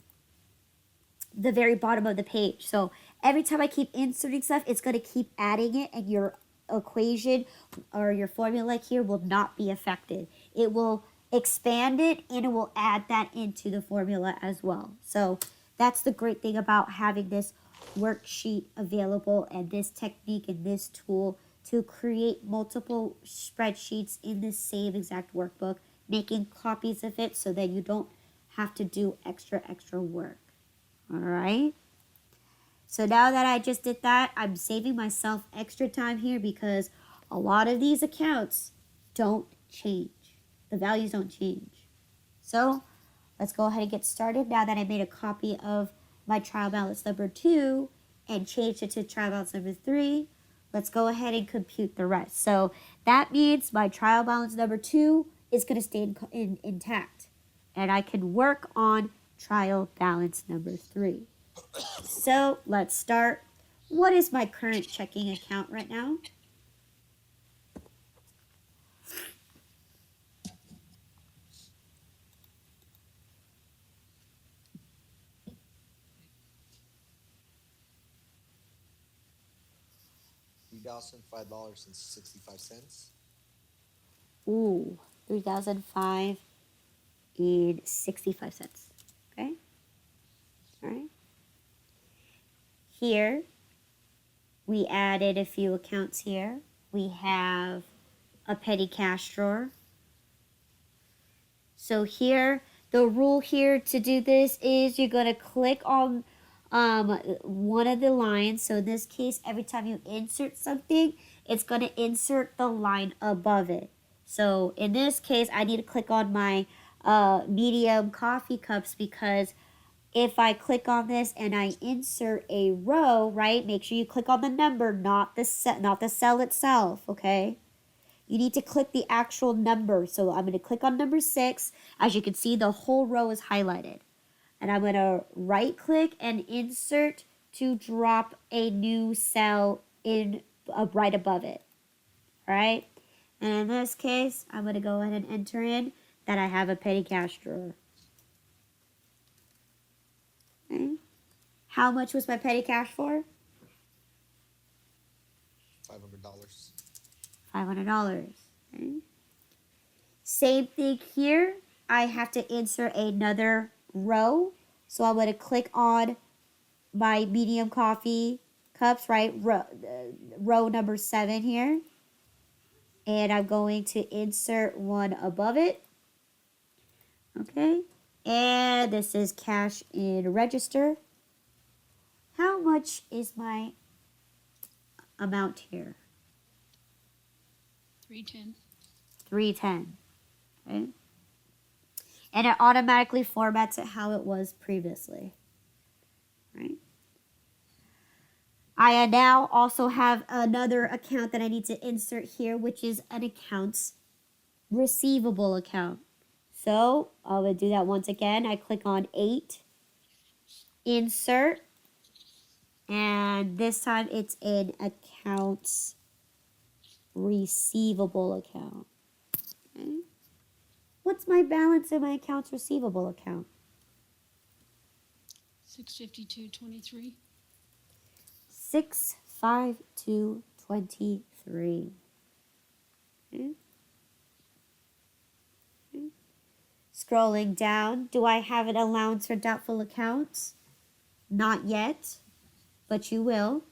very bottom of the page. So every time I keep inserting stuff, it's going to keep adding it, and your equation or your formula here will not be affected. It will expand it and it will add that into the formula as well. So that's the great thing about having this worksheet available and this technique and this tool to create multiple spreadsheets in the same exact workbook, making copies of it so that you don't have to do extra work. All right. So now that I just did that, I'm saving myself extra time here because a lot of these accounts don't change. The values don't change. So let's go ahead and get started now that I made a copy of my trial balance number 2 and changed it to trial balance number 3. Let's go ahead and compute the rest. So that means my trial balance number 2 is going to stay intact. And I can work on trial balance number 3. So let's start. What is my current checking account right now? $3,005.65. Ooh, $3,005.65. Okay. All right. Here, we added a few accounts here. We have a petty cash drawer. So here, the rule here to do this is you're going to click on one of the lines. So in this case, every time you insert something, it's going to insert the line above it. So in this case, I need to click on my medium coffee cups because if I click on this and I insert a row, right, make sure you click on the number, not the cell itself, okay? You need to click the actual number. So I'm going to click on number 6. As you can see, the whole row is highlighted. And I'm going to right click and insert to drop a new cell in right above it. All right? And in this case, I'm going to go ahead and enter in that I have a petty cash drawer. Okay. How much was my petty cash for? $500. $500. Okay. Same thing here. I have to insert another row. So I'm going to click on my medium coffee cups, right? Row number 7 here. And I'm going to insert one above it. Okay. And this is cash in register. How much is my amount here? $310. $310. Okay. And it automatically formats it how it was previously. Right. I now also have another account that I need to insert here, which is an accounts receivable account. So I'm going to do that once again. I click on 8 insert, and this time it's in accounts receivable account. Okay. What's my balance in my accounts receivable account? 652.23. 652.23. Okay. Okay. Scrolling down, do I have an allowance for doubtful accounts? Not yet, but you will.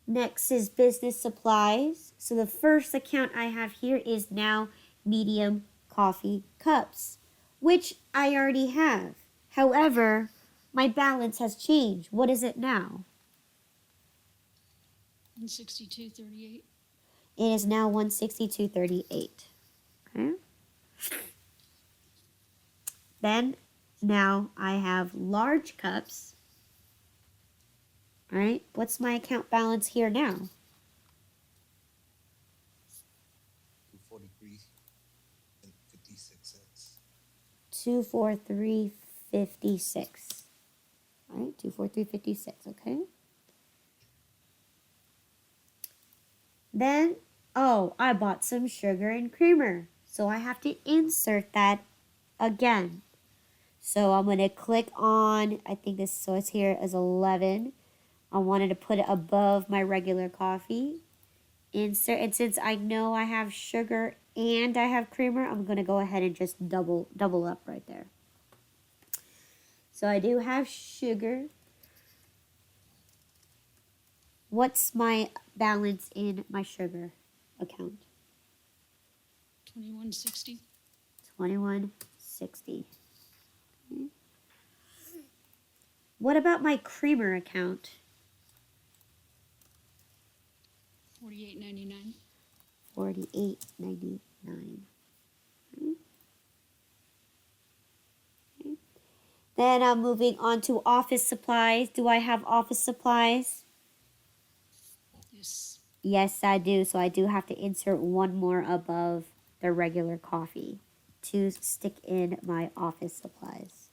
Next is business supplies. So the first account I have here is now medium coffee cups, which I already have. However, my balance has changed. What is it now? 162.38. It is now 162.38. Okay. Then now I have large cups. All right. What's my account balance here now? 243 and 56 cents. 243.56. All right, 243.56. Okay. Then, oh, I bought some sugar and creamer, so I have to insert that again. So I'm going to click on, I think this, so it's here as 11. I wanted to put it above my regular coffee. Insert, and since I know I have sugar and I have creamer, I'm going to go ahead and just double up right there. So I do have sugar. What's my balance in my sugar account? 21.60. 21.60. Okay. What about my creamer account? 48.99. 48.99. Okay. Okay. Then I'm moving on to office supplies. Do I have office supplies? Yes. Yes, I do. So I do have to insert one more above the regular coffee to stick in my office supplies.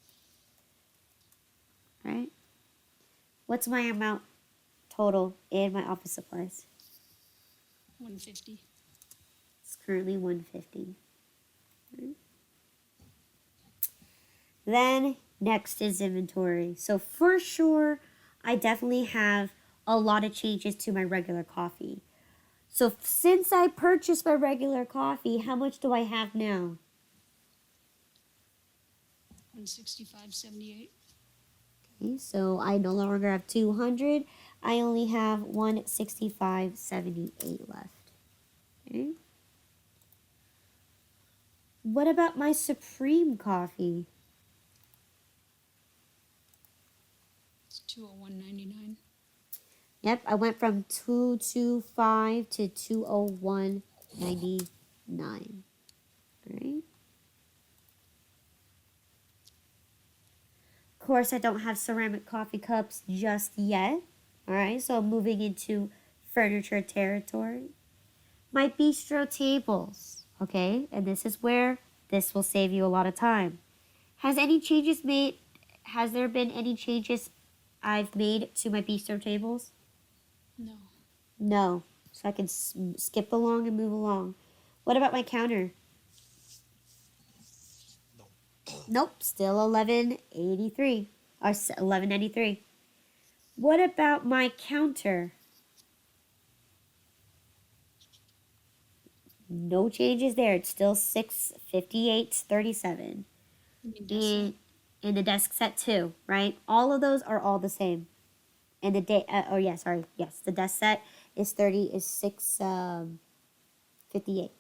Right? What's my amount total in my office supplies? 150. It's currently 150. Right? Then next is inventory. So for sure, I definitely have a lot of changes to my regular coffee. So since I purchased my regular coffee, how much do I have now? 165.78. Okay, so I no longer have 200. I only have 165.78 left. Okay. What about my Supreme coffee? It's 201.99. Yep, I went from 225 to 201.99. All right. Of course, I don't have ceramic coffee cups just yet. All right, so moving into furniture territory. My bistro tables, okay? And this is where this will save you a lot of time. Has there been any changes I've made to my bistro tables? No. No. So I can skip along and move along. What about my counter? No. Nope, still 1183 or 1193. What about my counter? No changes there. It's still 658.37. You mean desk set? And the desk set too, right? All of those are all the same. And the day, the desk set is 658.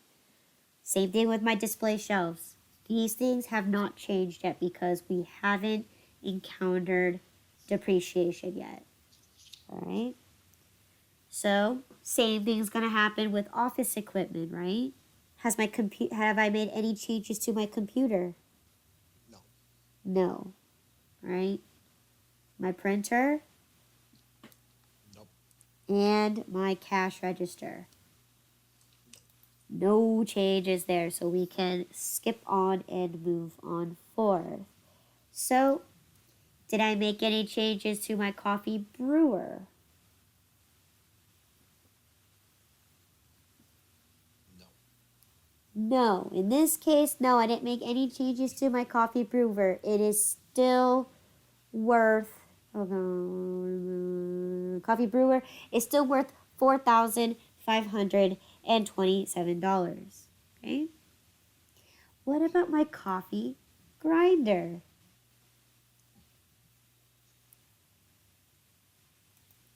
Same thing with my display shelves. These things have not changed yet because we haven't encountered depreciation yet. All right. So same thing's gonna happen with office equipment, right? Have I made any changes to my computer? No. No. Right? My printer Nope. and my cash register. No changes there, so we can skip on and move on forward. So Did I make any changes to my coffee brewer? No. No. In this case, no, I didn't make any changes to my coffee brewer. It is still worth, coffee brewer is still worth $4,527. Okay. What about my coffee grinder?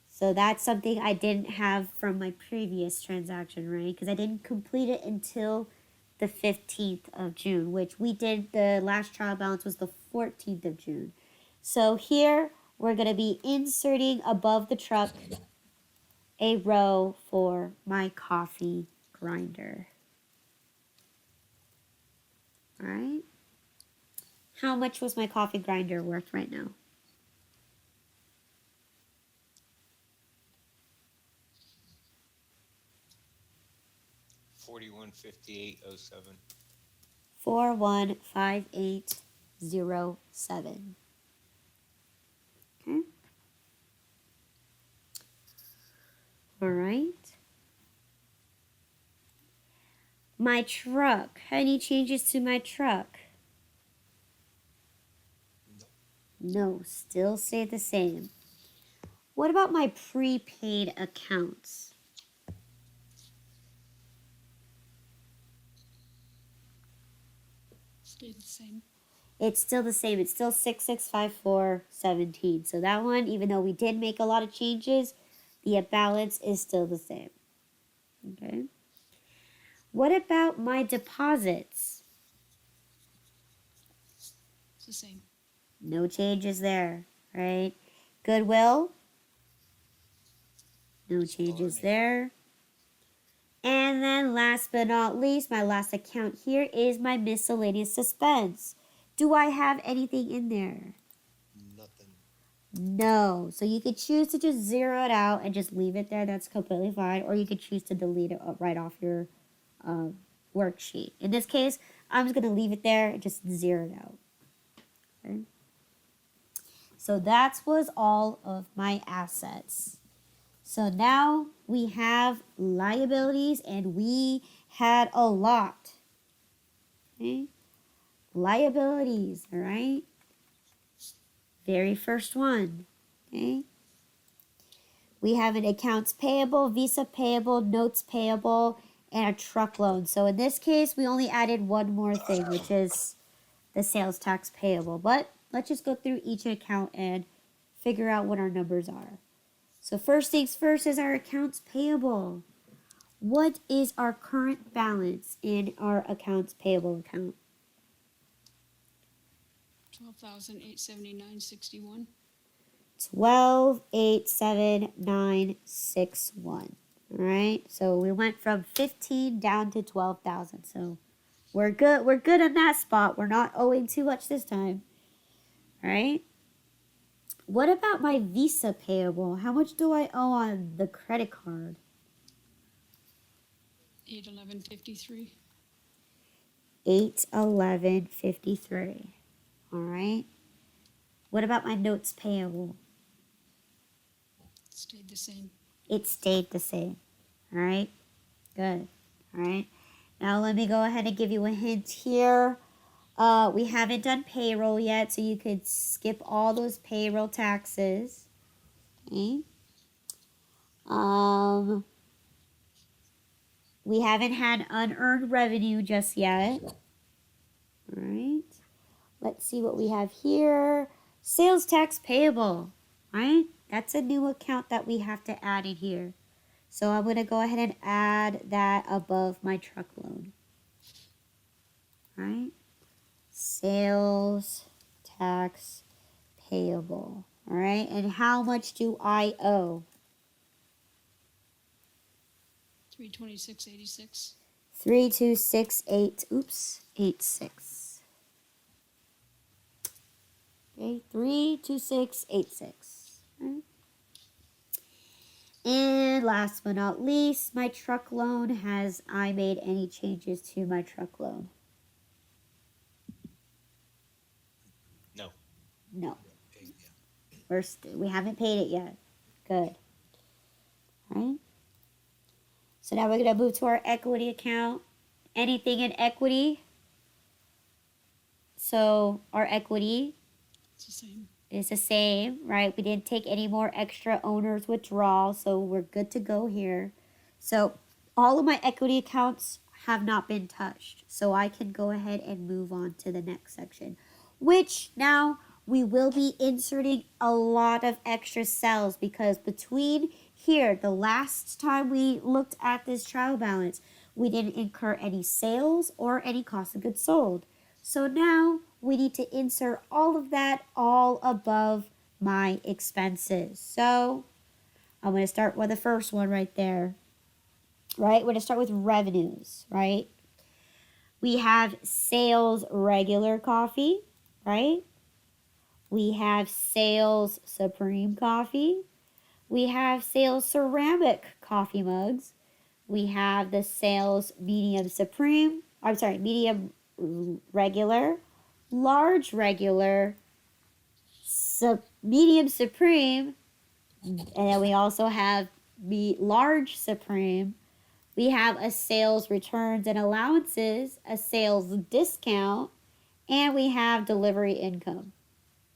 So that's something I didn't have from my previous transaction, right? Because I didn't complete it until the 15th of June, which we did, the last trial balance was the 14th of June. So here we're going to be inserting above the truck a row for my coffee grinder. All right. How much was my coffee grinder worth right now? $41.5807. 415807. Okay. All right. My truck. Any changes to my truck? No, still stay the same. What about my prepaid accounts? Stayed the same. It's still the same. It's still 665417. So that one, even though we did make a lot of changes, the balance is still the same. Okay. What about my deposits? It's the same. No changes there, right? Goodwill? No changes there. And then last but not least, my last account here is my miscellaneous suspense. Do I have anything in there? Nothing. No. So you could choose to just zero it out and just leave it there. That's completely fine. Or you could choose to delete it right off your worksheet. In this case, I'm just going to leave it there and just zero it out. Okay. So that was all of my assets. So now we have liabilities, and we had a lot. Okay? Liabilities, all right? Very first one. Okay? We have an accounts payable, Visa payable, notes payable, and a truck loan. So in this case, we only added one more thing, which is the sales tax payable. But let's just go through each account and figure out what our numbers are. So first things first is our accounts payable. What is our current balance in our accounts payable account? 12,879.61. 12,879.61. All right. So we went from 15 down to 12,000. So we're good. We're good in that spot. We're not owing too much this time. All right. What about my Visa payable? How much do I owe on the credit card? 811.53. 811.53. All right. What about my notes payable? Stayed the same. It stayed the same. All right. Good. All right. Now let me go ahead and give you a hint here. We haven't done payroll yet, so you could skip all those payroll taxes. Okay. We haven't had unearned revenue just yet. All right. Let's see what we have here. Sales tax payable. Right? That's a new account that we have to add in here. So I'm going to go ahead and add that above my truck loan. All right. Sales tax payable. All right. And how much do I owe? 326.86. 86. Okay, 32686. Right. And last but not least, my truck loan. Has I made any changes to my truck loan? No. No. Yeah. We haven't paid it yet. Good. All right. So now we're going to move to our equity account. Anything in equity? So our equity It's the same. is the same, right? We didn't take any more extra owner's withdrawal, so we're good to go here. So all of my equity accounts have not been touched. So I can go ahead and move on to the next section, which now we will be inserting a lot of extra cells because between here, the last time we looked at this trial balance, we didn't incur any sales or any cost of goods sold. So now we need to insert all of that all above my expenses. So I'm going to start with the first one right there, right? We're going to start with revenues, right? We have sales regular coffee, right? We have sales supreme coffee. We have sales ceramic coffee mugs. We have the sales medium supreme, medium regular, large regular, medium supreme, and then we also have large supreme. We have a sales returns and allowances, a sales discount, and we have delivery income,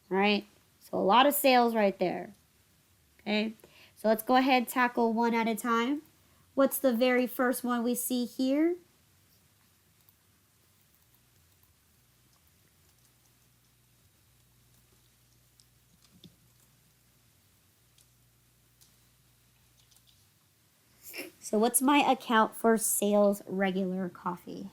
right? So a lot of sales right there, okay? So let's go ahead and tackle one at a time. What's the very first one we see here? So what's my account for sales regular coffee?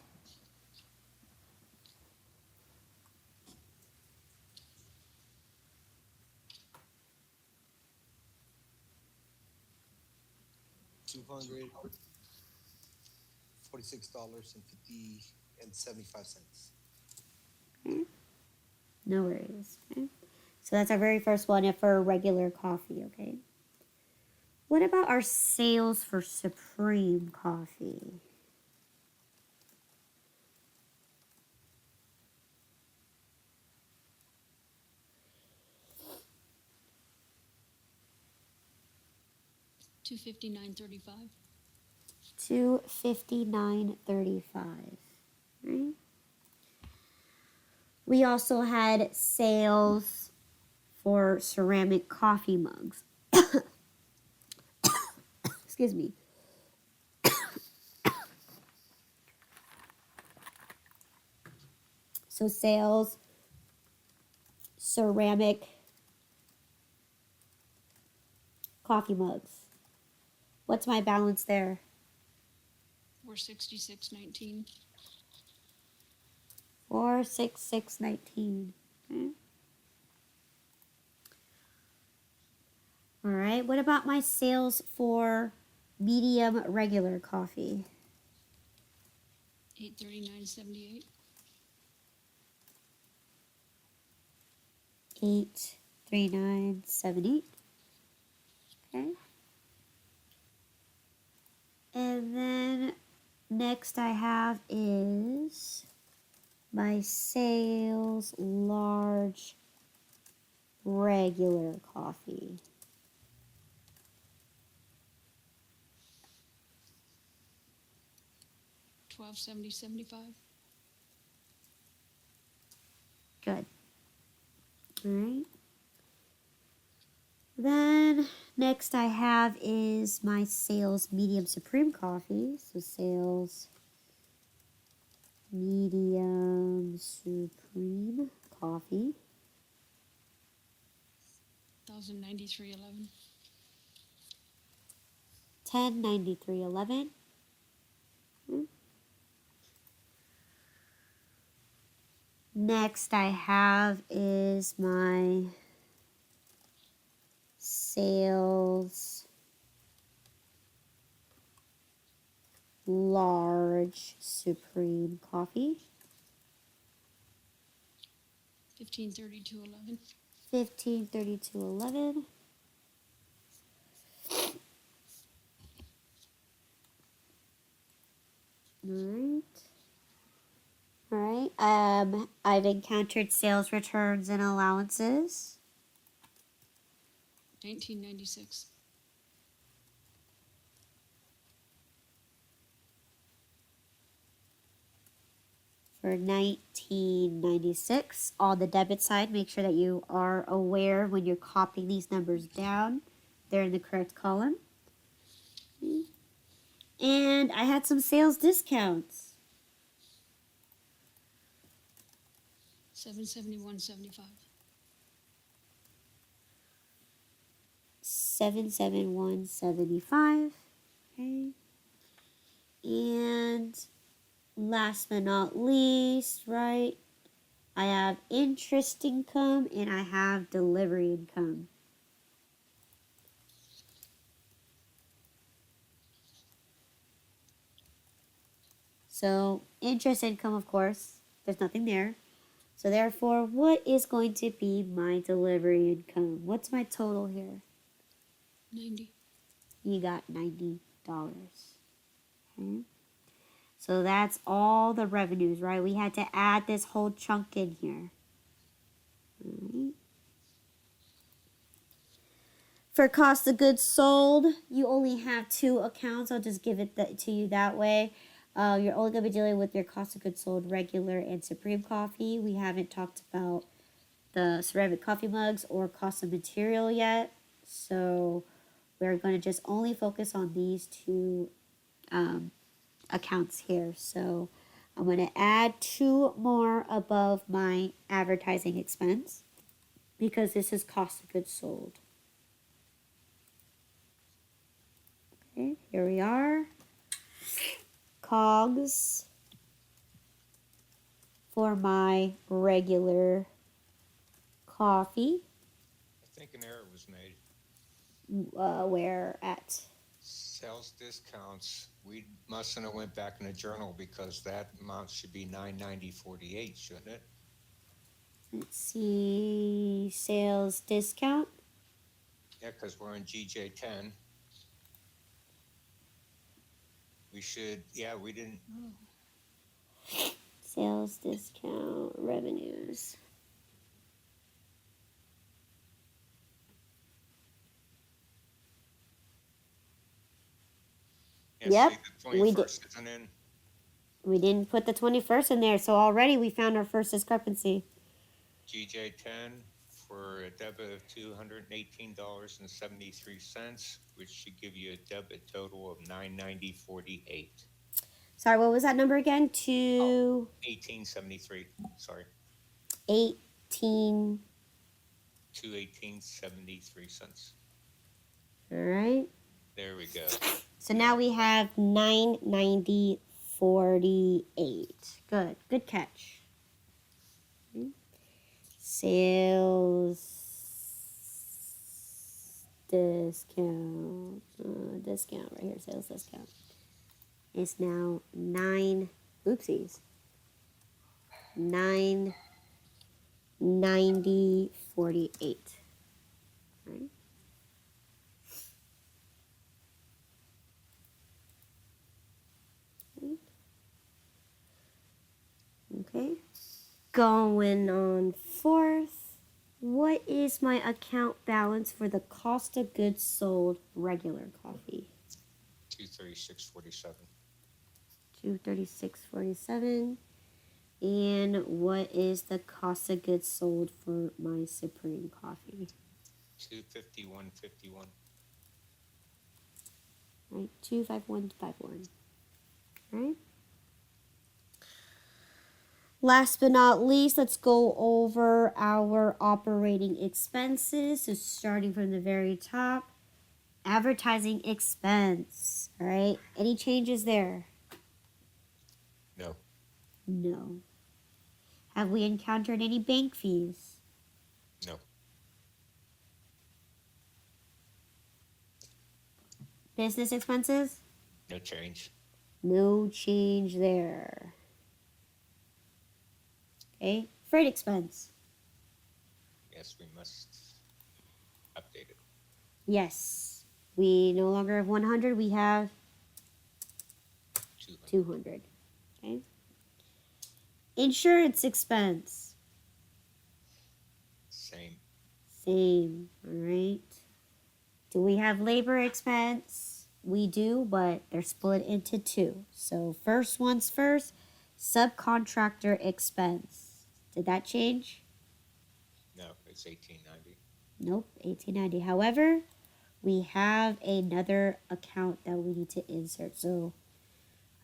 $246.75. Okay. No worries. Okay. So that's our very first one for regular coffee, okay? What about our sales for supreme coffee? $259.35. $259.35. Right? We also had sales for ceramic coffee mugs. Excuse me. So sales ceramic coffee mugs. What's my balance there? $466.19. 466.19. Okay. All right. What about my sales for medium regular coffee? $839.78. 839.78. Okay. And then next I have is my sales large regular coffee. $1270.75. Good. All right. Then next I have is my sales medium supreme coffee. So sales medium supreme coffee. $1,093.11. 1093.11. Next I have is my sales large supreme coffee. 1532.11. 1532.11. All right. I've encountered sales returns and allowances. 1996. For 1996, on the debit side, make sure that you are aware when you're copying these numbers down. They're in the correct column. And I had some sales discounts. 771.75. 771.75. Okay. And last but not least, right? I have interest income and I have delivery income. So interest income, of course, there's nothing there. So therefore, what is going to be my delivery income? What's my total here? 90. You got $90. Okay. So that's all the revenues, right? We had to add this whole chunk in here. Alright. For cost of goods sold, you only have two accounts. I'll just give it to you that way. You're only going to be dealing with your cost of goods sold regular and supreme coffee. We haven't talked about the ceramic coffee mugs or cost of material yet. So we're going to just only focus on these two accounts here. So I'm going to add two more above my advertising expense because this is cost of goods sold. Okay, here we are. COGS for my regular coffee. I think an error was made. Where at? Sales discounts, we mustn't have went back in the journal because that amount should be $990.48, shouldn't it? Let's see, sales discount. Yeah, because we're in GJ10. We should, we didn't, Sales discount revenues. yeah, Yep, see, the we 21st isn't in. We didn't put the 21st in there, so already we found our first discrepancy. GJ10 for a debit of $218.73, which should give you a debit total of $990.48. Sorry, what was that number again? 1873. Sorry, 18. $218.73. All right. There we go. So now we have 990.48. Good catch. Sales discount. Discount right here. Sales discount. It's now 990.48. Right? Okay. Going on forth. What is my account balance for the cost of goods sold regular coffee? $236.47. $236.47. And what is the cost of goods sold for my supreme coffee? $251.51. Right, 25151. Right. Last but not least, let's go over our operating expenses. So starting from the very top, advertising expense. All right. Any changes there? No. No. Have we encountered any bank fees? No. Business expenses? No change. No change there. Okay. Freight expense. Yes, we must update it. Yes. We no longer have 100. We have 200. Okay. Insurance expense. Same. Same. All right. Do we have labor expense? We do, but they're split into two. So first one's first, subcontractor expense. Did that change? No, it's 1890. Nope, 1890. However, we have another account that we need to insert. So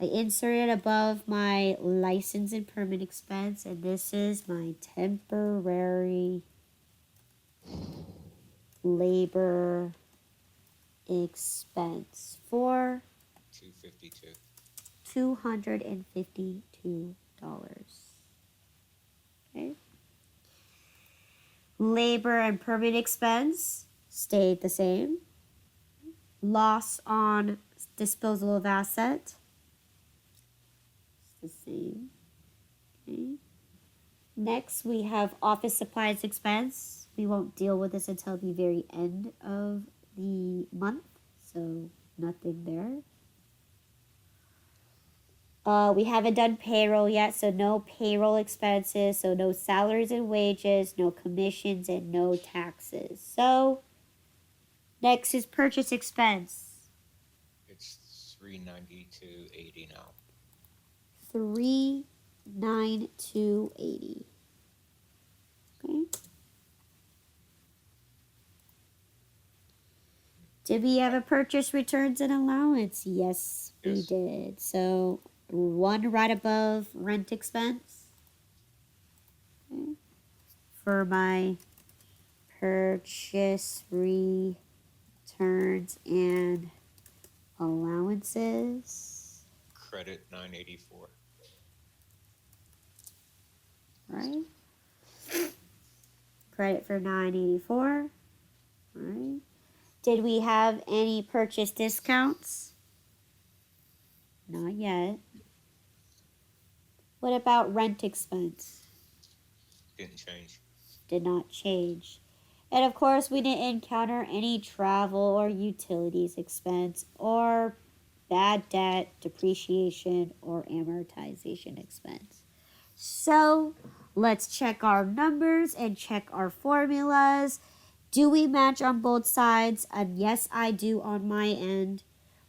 I inserted above my license and permit expense, and this is my temporary labor expense for 252. $252. Okay. Labor and permit expense stayed the same. Loss on disposal of asset, it's the same. Okay. Next, we have office supplies expense. We won't deal with this until the very end of the month, so nothing there. We haven't done payroll yet, so no payroll expenses, so no salaries and wages, no commissions, and no taxes. So, next is purchase expense. It's 392.80 now. 39280. Okay. Did we have a purchase returns and allowance? Yes, we Yes. did. So one right above rent expense. Okay. For my purchase returns and allowances. Credit 984. Right. Credit for 984. Right. Did we have any purchase discounts? Not yet. What about rent expense? Didn't change. Did not change. And of course, we didn't encounter any travel or utilities expense or bad debt, depreciation, or amortization expense. So let's check our numbers and check our formulas. Do we match on both sides? And yes, I do on my end.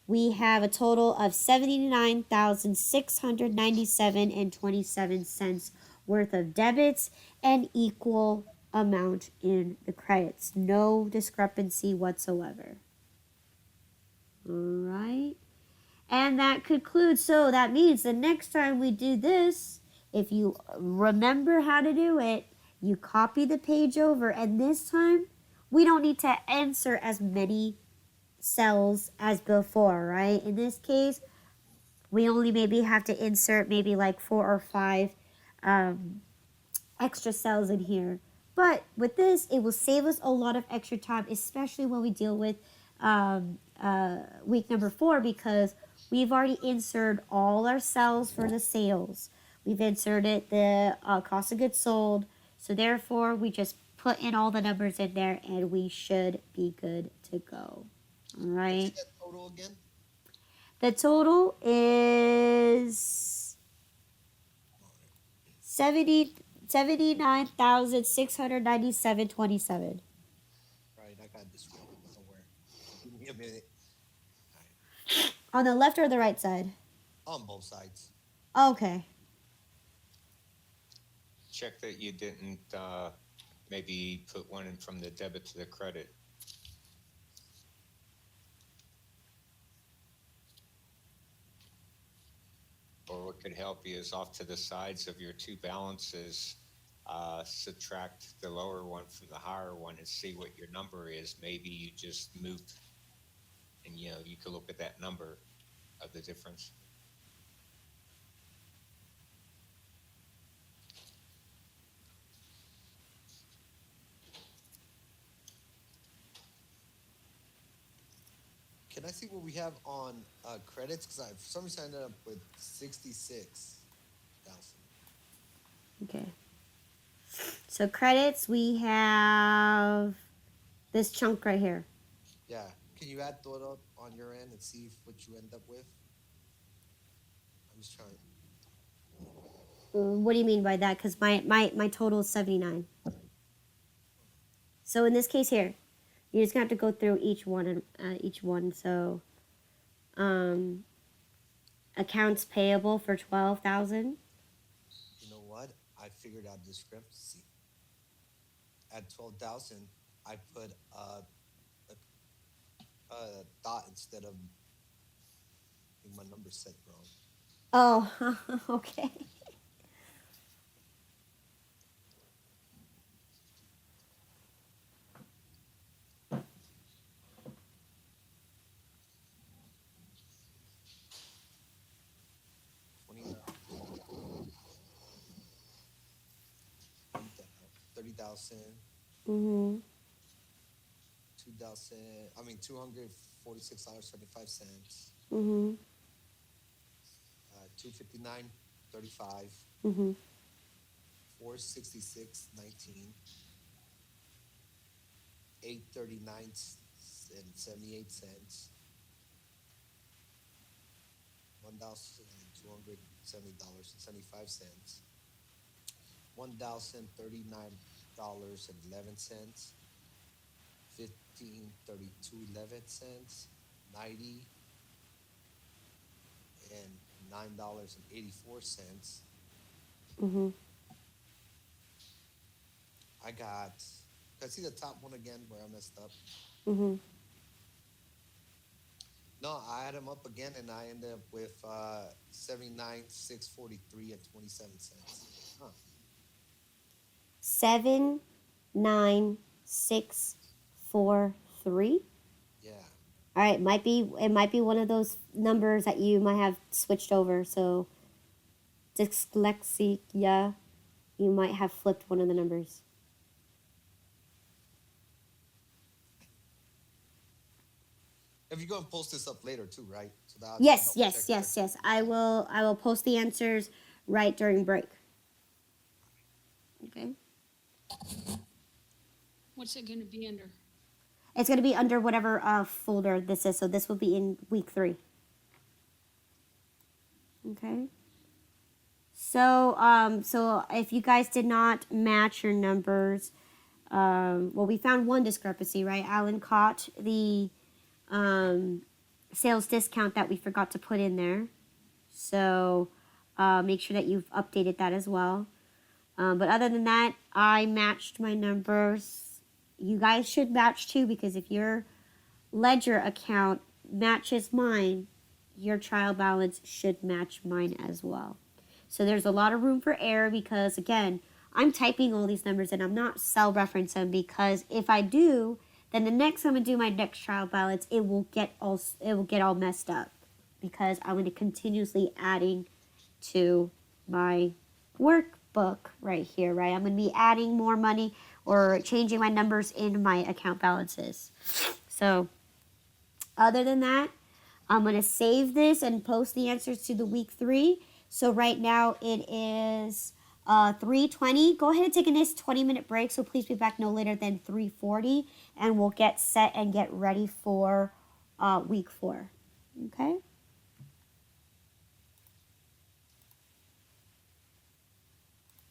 We have a total of $79,697.27 worth of debits and equal amount in the credits. No discrepancy whatsoever. All right. And that concludes. So that means the next time we do this, if you remember how to do it, you copy the page over, and this time we don't need to answer as many cells as before, right? In this case, we only maybe have to insert maybe like 4 or 5 extra cells in here. But with this, it will save us a lot of extra time, especially when we deal with week number 4, because we've already inserted all our cells for the sales. We've inserted the cost of goods sold. So therefore, we just put in all the numbers in there and we should be good to go. All right. What's that total again? The total is 79,697.27. Right, I got this one somewhere. Give me a minute. On the left or the right side? On both sides. Okay. Check that you didn't maybe put one in from the debit to the credit. Or what could help you is off to the sides of your two balances, subtract the lower one from the higher one and see what your number is. Maybe you just moved, and you could look at that number of the difference. Can I see what we have on credits? Because I for some reason I ended up with 66,000. Okay. So credits, we have this chunk right here. Yeah. Can you add that up on your end and see what you end up with? I'm just trying. What do you mean by that? Because my total is 79. So in this case here, You're just gonna have to go through each one and each one. So, um, accounts payable for 12,000. You know what? I figured out discrepancy. At 12,000, I put a dot instead of, I think my number set wrong. Oh, okay. 20, 30,000, Mhm. 2,000. I mean $246.75. Mhm. 259.35. Mhm. 466.19. 839.78. $1,270.75. $1,039.11. 1532.11. 90 and $9.84. Mhm. I got. Can I see the top one again where I messed up? Mhm. No, I add them up again and I end up with 79,643.27. Huh. 79643. Yeah. All right, it might be one of those numbers that you might have switched over. So dyslexia, you might have flipped one of the numbers. If you're gonna post this up later too, right? So that I'll Yes, double check yes, there. yes, yes. I will post the answers right during break. Okay. What's it going to be under? It's going to be under whatever folder this is. So this will be in week 3. Okay. So if you guys did not match your numbers, well, we found one discrepancy, right? Alan caught the sales discount that we forgot to put in there. So make sure that you've updated that as well. But other than that, I matched my numbers. You guys should match too, because if your ledger account matches mine, your trial balance should match mine as well. So there's a lot of room for error because, again, I'm typing all these numbers and I'm not cell referencing them, because if I do, then the next time I do my next trial balance, it will get all messed up, because I'm going to continuously adding to my workbook right here, right? I'm going to be adding more money or changing my numbers in my account balances. So other than that, I'm going to save this and post the answers to the week 3. So right now it is 3:20. Go ahead and take a nice 20-minute break. So please be back no later than 3:40, and we'll get set and get ready for week 4. Okay?